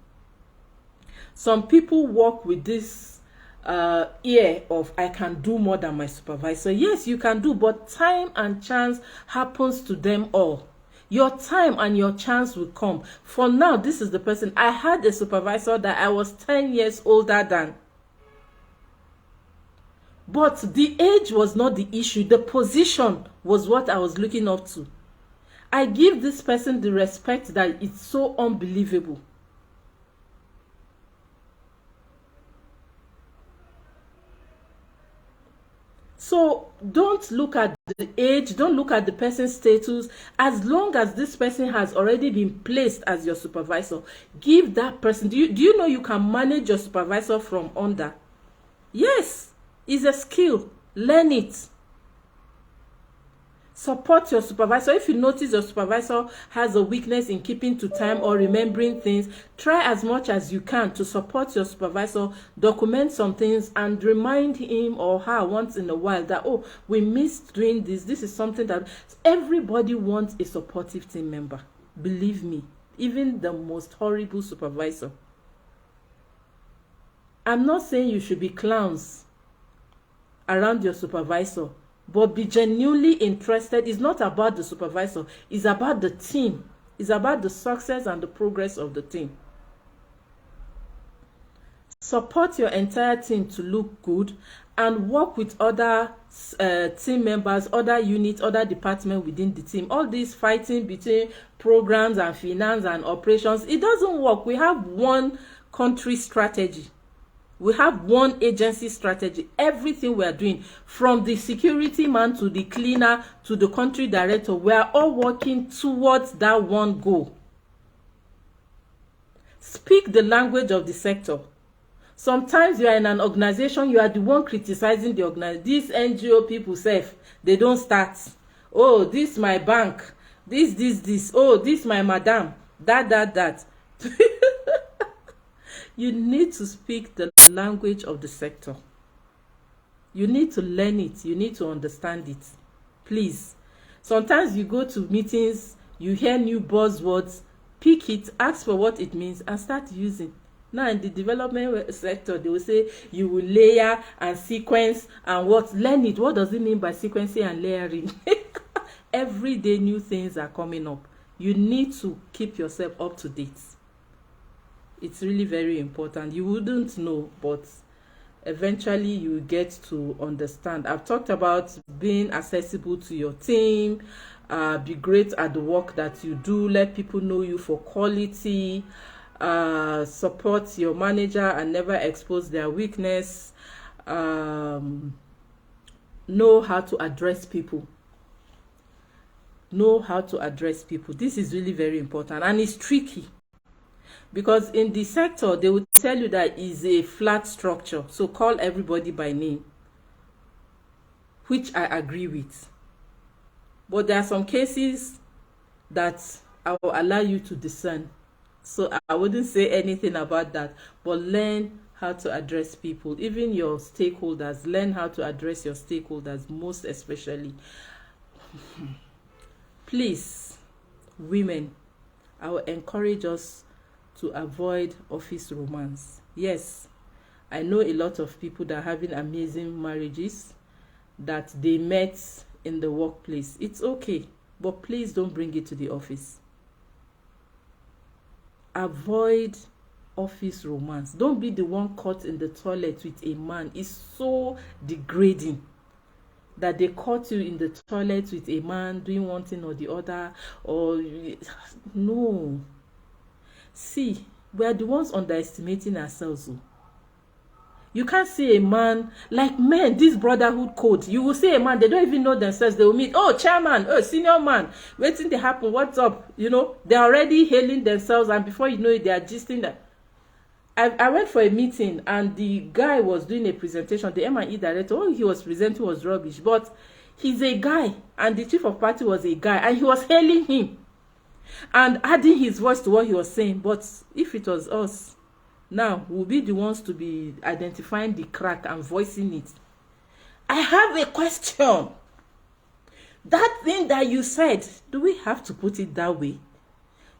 Some people work with this ear of, I can do more than my supervisor. Yes, you can do, but time and chance happens to them all. Your time and your chance will come. For now, this is the person. I had a supervisor that I was 10 years older than. But the age was not the issue. The position was what I was looking up to. I give this person the respect that it's so unbelievable. So don't look at the age, don't look at the person's status. As long as this person has already been placed as your supervisor, give that person. Do you know you can manage your supervisor from under? Yes, it's a skill. Learn it. Support your supervisor. If you notice your supervisor has a weakness in keeping to time or remembering things, try as much as you can to support your supervisor. Document some things and remind him or her once in a while that, oh, we missed doing this. This is something that everybody wants a supportive team member. Believe me, even the most horrible supervisor. I'm not saying you should be clowns around your supervisor, but be genuinely interested. It's not about the supervisor. It's about the team. It's about the success and the progress of the team. Support your entire team to look good and work with other team members, other units, other departments within the team. All this fighting between programs and finance and operations, it doesn't work. We have one country strategy. We have one agency strategy. Everything we are doing, from the security man to the cleaner to the country director, we are all working towards that one goal. Speak the language of the sector. Sometimes you are in an organization, you are the one criticizing the organization. These NGO people say, they don't start. Oh, this my bank. This. Oh, this my madam. That. You need to speak the language of the sector. You need to learn it. You need to understand it. Please. Sometimes you go to meetings, you hear new buzzwords, pick it, ask for what it means, and start using. Now in the development sector, they will say you will layer and sequence and what? Learn it. What does it mean by sequencing and layering? Every day new things are coming up. You need to keep yourself up to date. It's really very important. You wouldn't know, but eventually you get to understand. I've talked about being accessible to your team, be great at the work that you do, let people know you for quality, support your manager and never expose their weakness, know how to address people. Know how to address people. This is really very important, and it's tricky. Because in the sector, they will tell you that it's a flat structure. So call everybody by name, which I agree with. But there are some cases that I will allow you to discern. So I wouldn't say anything about that. But learn how to address people, even your stakeholders. Learn how to address your stakeholders, most especially. Please, women, I will encourage us to avoid office romance. Yes, I know a lot of people that are having amazing marriages that they met in the workplace. It's okay, but please don't bring it to the office. Avoid office romance. Don't be the one caught in the toilet with a man. It's so degrading that they caught you in the toilet with a man doing one thing or the other. Or no. See, we are the ones underestimating ourselves. You can't see a man, like men, this brotherhood code. You will see a man, they don't even know themselves. They will meet, oh, chairman, oh, senior man, waiting to happen, what's up? You know, they're already hailing themselves, and before you know it, they are gisting that. I went for a meeting and the guy was doing a presentation. The M&E director, all he was presenting was rubbish. But he's a guy and the chief of party was a guy and he was hailing him and adding his voice to what he was saying. But if it was us, now we'll be the ones to be identifying the crack and voicing it. I have a question. That thing that you said, do we have to put it that way?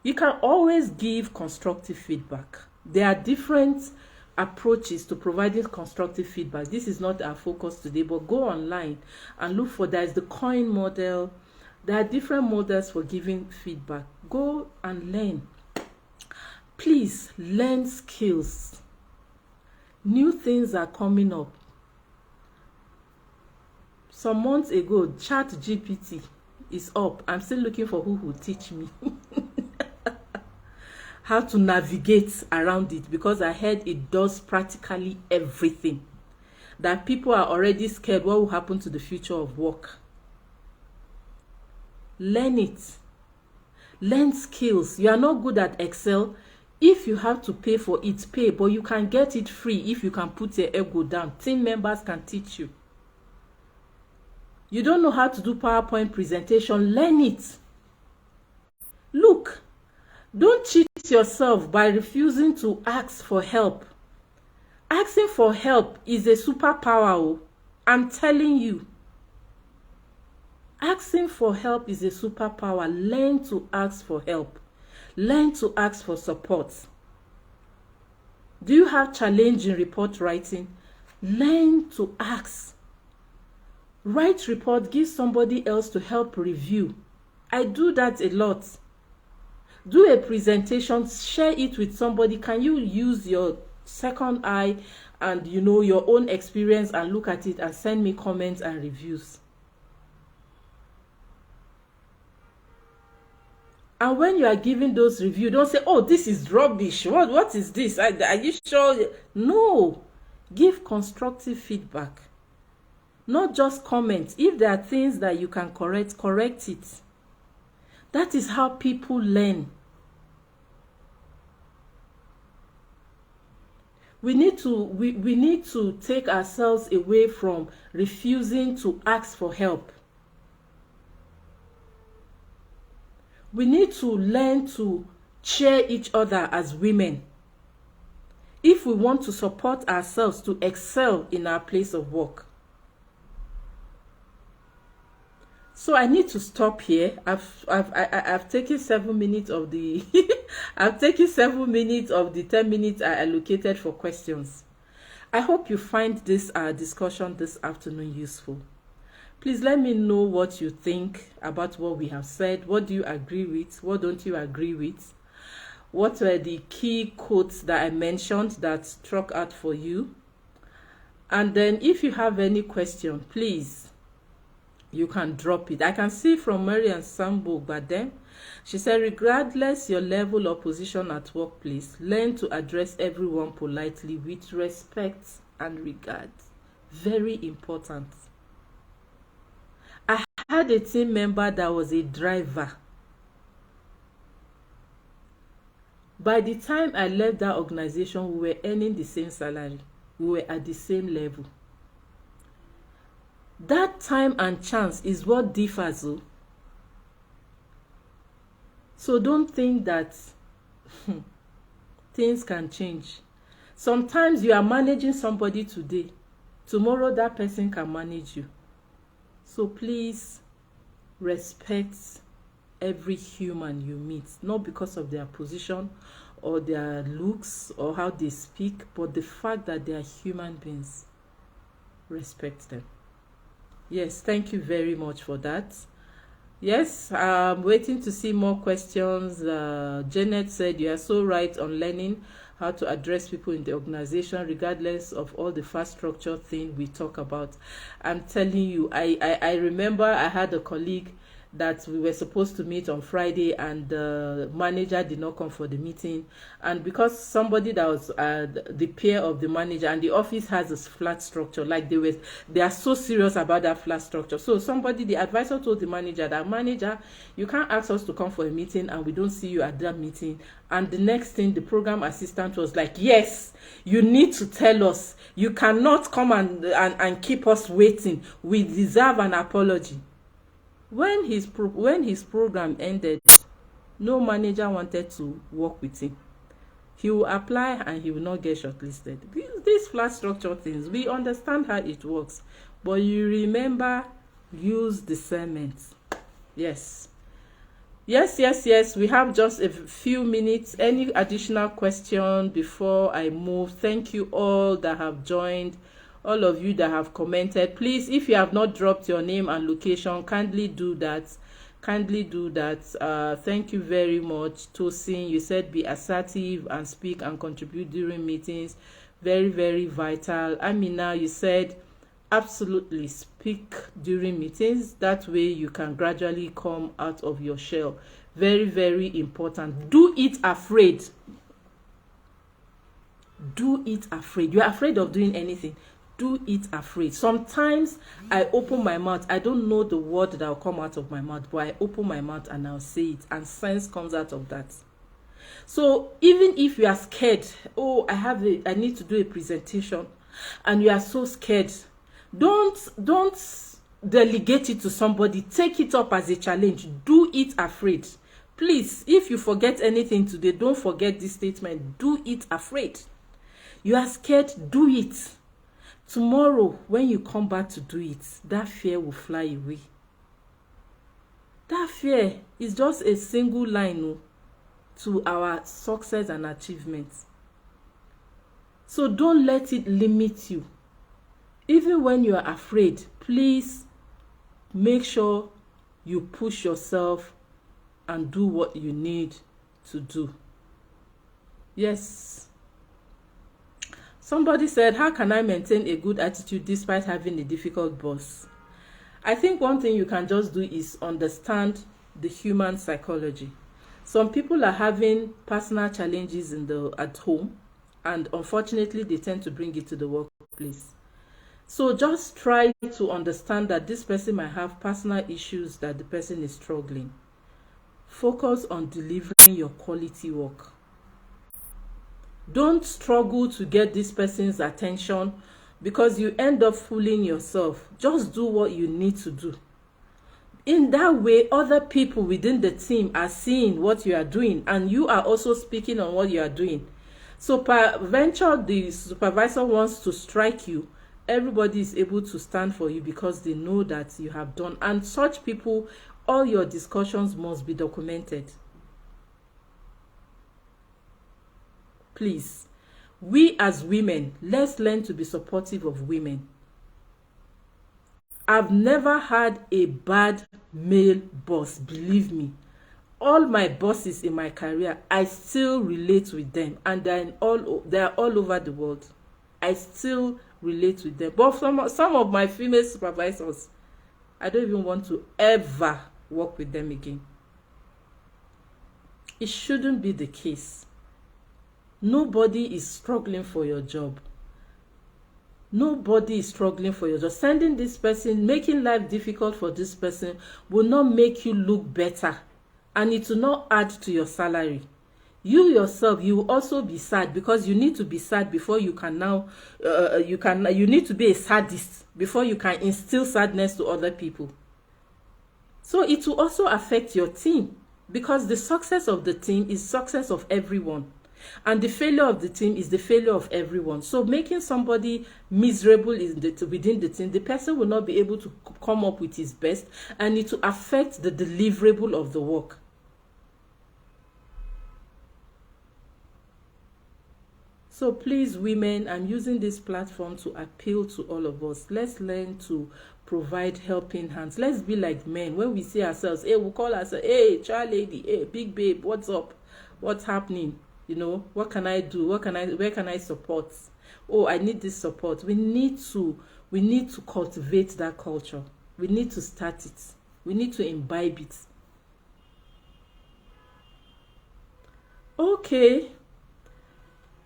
You can always give constructive feedback. There are different approaches to providing constructive feedback. This is not our focus today, but go online and look for, there's the COIN model. There are different models for giving feedback. Go and learn. Please learn skills. New things are coming up. Some months ago, ChatGPT is up. I'm still looking for who will teach me how to navigate around it, because I heard it does practically everything. That people are already scared what will happen to the future of work. Learn it. Learn skills. You are not good at Excel. If you have to pay for it, pay, but you can get it free if you can put your ego down. Team members can teach you. You don't know how to do PowerPoint presentation, learn it. Look, don't cheat yourself by refusing to ask for help. Asking for help is a superpower. I'm telling you. Asking for help is a superpower. Learn to ask for help. Learn to ask for support. Do you have challenge in report writing? Learn to ask. Write report, give somebody else to help review. I do that a lot. Do a presentation, share it with somebody. Can you use your second eye and your own experience and look at it and send me comments and reviews? And when you are giving those reviews, don't say, oh, this is rubbish. What is this? Are you sure? No. Give constructive feedback. Not just comments. If there are things that you can correct it. That is how people learn. We need to take ourselves away from refusing to ask for help. We need to learn to cheer each other as women if we want to support ourselves to excel in our place of work. So I need to stop here. I've taken 7 minutes of the I've taken 7 minutes of the 10 minutes I allocated for questions. I hope you find this discussion this afternoon useful. Please let me know what you think about what we have said. What do you agree with? What don't you agree with? What were the key quotes that I mentioned that struck out for you? And then if you have any question, please, you can drop it. I can see from Marian Sambo Badem. She said, regardless your level or position at workplace, learn to address everyone politely with respect and regard. Very important. I had a team member that was a driver. By the time I left that organization, we were earning the same salary. We were at the same level. That time and chance is what differs. So don't think that things can change. Sometimes you are managing somebody today. Tomorrow that person can manage you. So please respect every human you meet, not because of their position or their looks or how they speak, but the fact that they are human beings. Respect them. Yes, thank you very much for that. Yes, I'm waiting to see more questions. Janet said, you are so right on learning how to address people in the organization, regardless of all the fast structure thing we talk about. I'm telling you, I remember I had a colleague that we were supposed to meet on Friday, and the manager did not come for the meeting. And because somebody that was the peer of the manager, and the office has a flat structure, like they are so serious about that flat structure. So the advisor told the manager that, manager, you can't ask us to come for a meeting and we don't see you at that meeting. And the next thing, the program assistant was like, yes, you need to tell us. You cannot come and keep us waiting. We deserve an apology. When his program ended, no manager wanted to work with him. He will apply and he will not get shortlisted. These flat structure things, we understand how it works, but you remember, use discernment. Yes. We have just a few minutes. Any additional question before I move? Thank you all that have joined, all of you that have commented. Please, if you have not dropped your name and location, kindly do that. Thank you very much. Tosin, you said be assertive and speak and contribute during meetings. Very, very vital. Amina, you said absolutely speak during meetings. That way you can gradually come out of your shell. Very, very important. Do it afraid. Do it afraid. You're afraid of doing anything. Do it afraid. Sometimes I open my mouth. I don't know the word that will come out of my mouth, but I open my mouth and I'll say it, and sense comes out of that. So even if you are scared, oh, I need to do a presentation, and you are so scared, don't delegate it to somebody. Take it up as a challenge. Do it afraid. Please, if you forget anything today, don't forget this statement. Do it afraid. You are scared, do it. Tomorrow, when you come back to do it, that fear will fly away. That fear is just a single line to our success and achievements. So don't let it limit you. Even when you are afraid, please make sure you push yourself and do what you need to do. Yes. Somebody said, how can I maintain a good attitude despite having a difficult boss? I think one thing you can just do is understand the human psychology. Some people are having personal challenges at home, and unfortunately they tend to bring it to the workplace. So just try to understand that this person might have personal issues that the person is struggling. Focus on delivering your quality work. Don't struggle to get this person's attention, because you end up fooling yourself. Just do what you need to do. In that way, other people within the team are seeing what you are doing, and you are also speaking on what you are doing. So peradventure the supervisor wants to strike you, everybody is able to stand for you because they know that you have done. And such people, all your discussions must be documented. Please, we as women, let's learn to be supportive of women. I've never had a bad male boss, believe me. All my bosses in my career, I still relate with them, and they are all over the world. I still relate with them. But some of my female supervisors, I don't even want to ever work with them again. It shouldn't be the case. Nobody is struggling for your job. Nobody is struggling for your job. Sending this person, making life difficult for this person will not make you look better, and it will not add to your salary. You yourself, you will also be sad, because you need to be sad before you can now, you need to be a sadist before you can instill sadness to other people. So it will also affect your team, because the success of the team is success of everyone. And the failure of the team is the failure of everyone. So making somebody miserable within the team, the person will not be able to come up with his best, and it will affect the deliverable of the work. So please, women, I'm using this platform to appeal to all of us. Let's learn to provide helping hands. Let's be like men. When we see ourselves, hey, we'll call ourselves, hey, child lady, hey, big babe, what's up? What's happening? You know, what can I do? Where can I support? Oh, I need this support. We need to cultivate that culture. We need to start it. We need to imbibe it. Okay.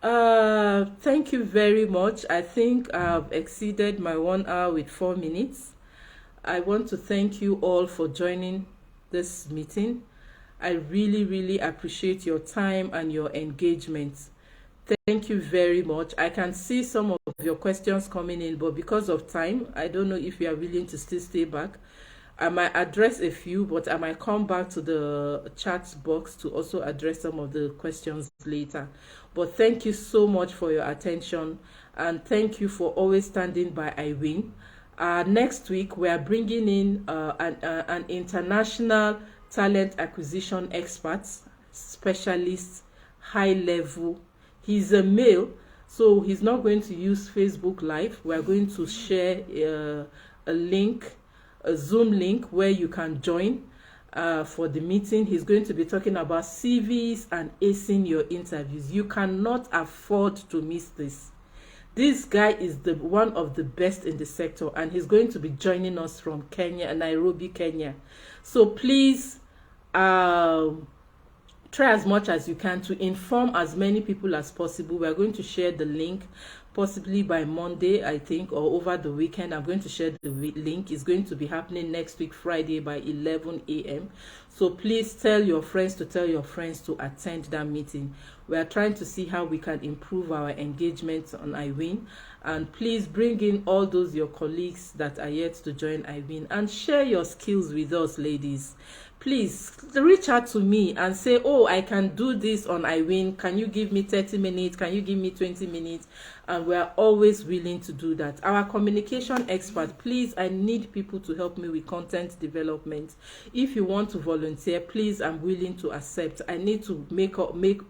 Thank you very much. I think I've exceeded my 1 hour with 4 minutes. I want to thank you all for joining this meeting. I really, really appreciate your time and your engagement. Thank you very much. I can see some of your questions coming in, but because of time, I don't know if you are willing to still stay back. I might address a few, but I might come back to the chat box to also address some of the questions later. But thank you so much for your attention, and thank you for always standing by Irene. Next week, we are bringing in an international talent acquisition expert, specialist, high level. He's a male, so he's not going to use Facebook Live. We are going to share a link, a Zoom link where you can join for the meeting. He's going to be talking about CVs and acing your interviews. You cannot afford to miss this. This guy is one of the best in the sector, and he's going to be joining us from Kenya, Nairobi, Kenya. So please try as much as you can to inform as many people as possible. We are going to share the link possibly by Monday, I think, or over the weekend. I'm going to share the link. It's going to be happening next week, Friday, by 11 a.m. So please tell your friends to attend that meeting. We are trying to see how we can improve our engagement on Irene. And please bring in all those your colleagues that are yet to join Irene, and share your skills with us, ladies. Please reach out to me and say, oh, I can do this on Irene. Can you give me 30 minutes? Can you give me 20 minutes? And we are always willing to do that. Our communication expert, please, I need people to help me with content development. If you want to volunteer, please, I'm willing to accept. I need to make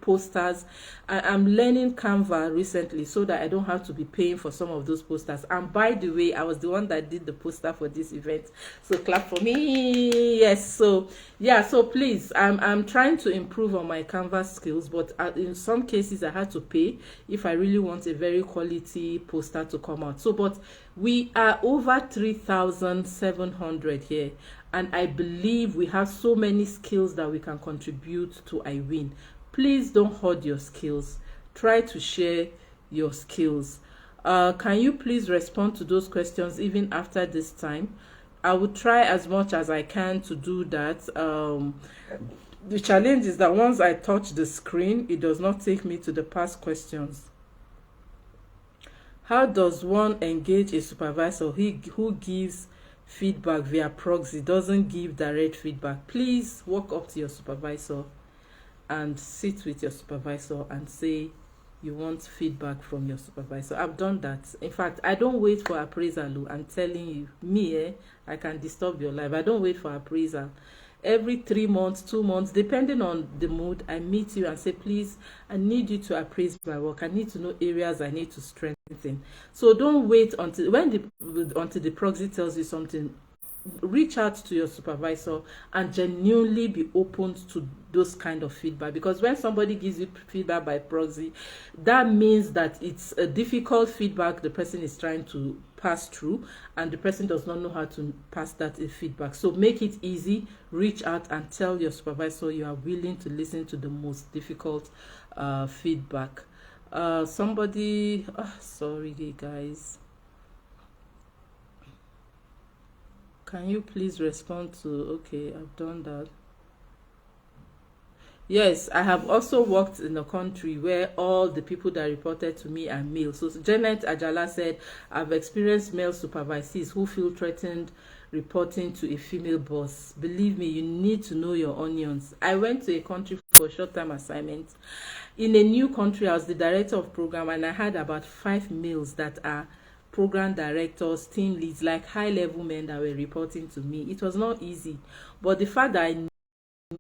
posters. I'm learning Canva recently so that I don't have to be paying for some of those posters. And by the way, I was the one that did the poster for this event. So clap for me. Yes. So yeah, so please, I'm trying to improve on my Canva skills, but in some cases I had to pay if I really want a very quality poster to come out. So, but we are over 3,700 here, and I believe we have so many skills that we can contribute to Irene. Please don't hoard your skills. Try to share your skills. Can you please respond to those questions even after this time? I will try as much as I can to do that. The challenge is that once I touch the screen, it does not take me to the past questions. How does one engage a supervisor who gives feedback via proxy, doesn't give direct feedback? Please walk up to your supervisor and sit with your supervisor and say you want feedback from your supervisor. I've done that. In fact, I don't wait for appraisal. I'm telling you, I can disturb your life. I don't wait for appraisal. Every 3 months, 2 months, depending on the mood, I meet you and say, please, I need you to appraise my work. I need to know areas I need to strengthen. So don't wait until the proxy tells you something. Reach out to your supervisor and genuinely be open to those kind of feedback, because when somebody gives you feedback by proxy, that means that it's a difficult feedback the person is trying to pass through, and the person does not know how to pass that feedback. So make it easy. Reach out and tell your supervisor you are willing to listen to the most difficult feedback. Sorry guys, can you please respond to, okay, I've done that. Yes, I have also worked in a country where all the people that reported to me are male. So Janet Ajala said, I've experienced male supervisees who feel threatened reporting to a female boss. Believe me, you need to know your onions. I went to a country for a short-term assignment. In a new country, I was the director of program, and I had about 5 males that are program directors, team leads, like high-level men that were reporting to me. It was not easy, but the fact that I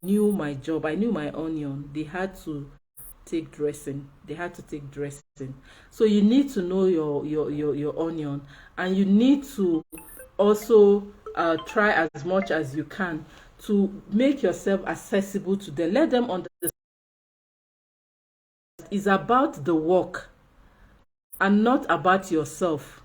knew my job, I knew my onion, they had to take dressing. So you need to know your onion, and you need to also try as much as you can to make yourself accessible to them. Let them understand it's about the work and not about yourself.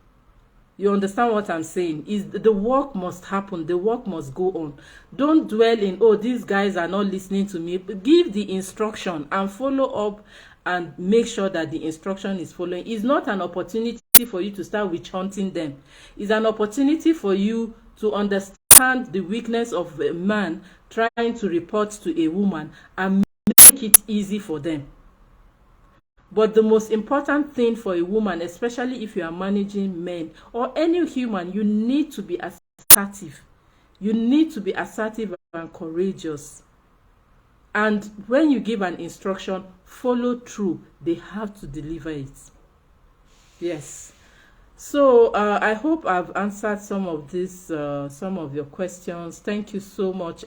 You understand what I'm saying? Is the work must happen, the work must go on. Don't dwell in, oh, these guys are not listening to me. Give the instruction and follow up and make sure that the instruction is following. It's not an opportunity for you to start witch hunting them. It's an opportunity for you to understand the weakness of a man trying to report to a woman and make it easy for them. But the most important thing for a woman, especially if you are managing men or any human, you need to be assertive. You need to be assertive and courageous. And when you give an instruction, follow through. They have to deliver it. Yes. So I hope I've answered some of your questions. Thank you so much,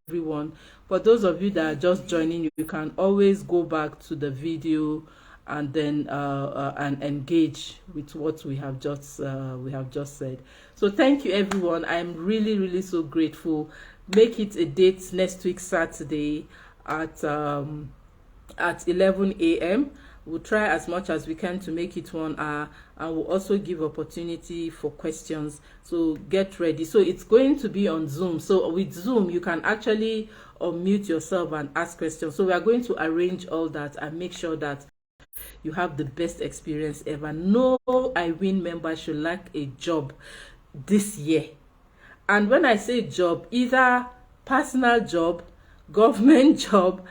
everyone. For those of you that are just joining, you can always go back to the video and then and engage with what we have just said. So thank you, everyone. I'm really so grateful. Make it a date next week, Saturday at 11 a.m. We'll try as much as we can to make it 1 hour, and we'll also give opportunity for questions. So get ready. So it's going to be on Zoom. So with Zoom, you can actually unmute yourself and ask questions. So we are going to arrange all that and make sure that you have the best experience ever. No IWIN member should lack a job this year. And when I say job, either personal job, government job,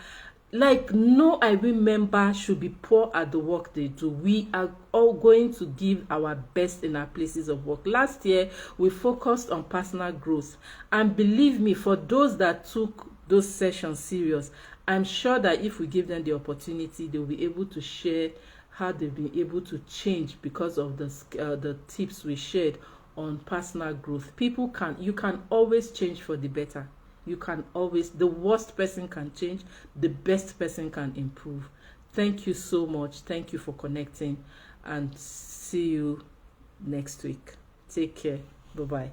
like no IWIN member should be poor at the work they do. We are all going to give our best in our places of work. Last year, we focused on personal growth. And believe me, for those that took those sessions serious, I'm sure that if we give them the opportunity, they'll be able to share how they've been able to change because of the tips we shared on personal growth. You can always change for the better. You can always, the worst person can change, the best person can improve. Thank you so much. Thank you for connecting, and see you next week. Take care. Bye-bye.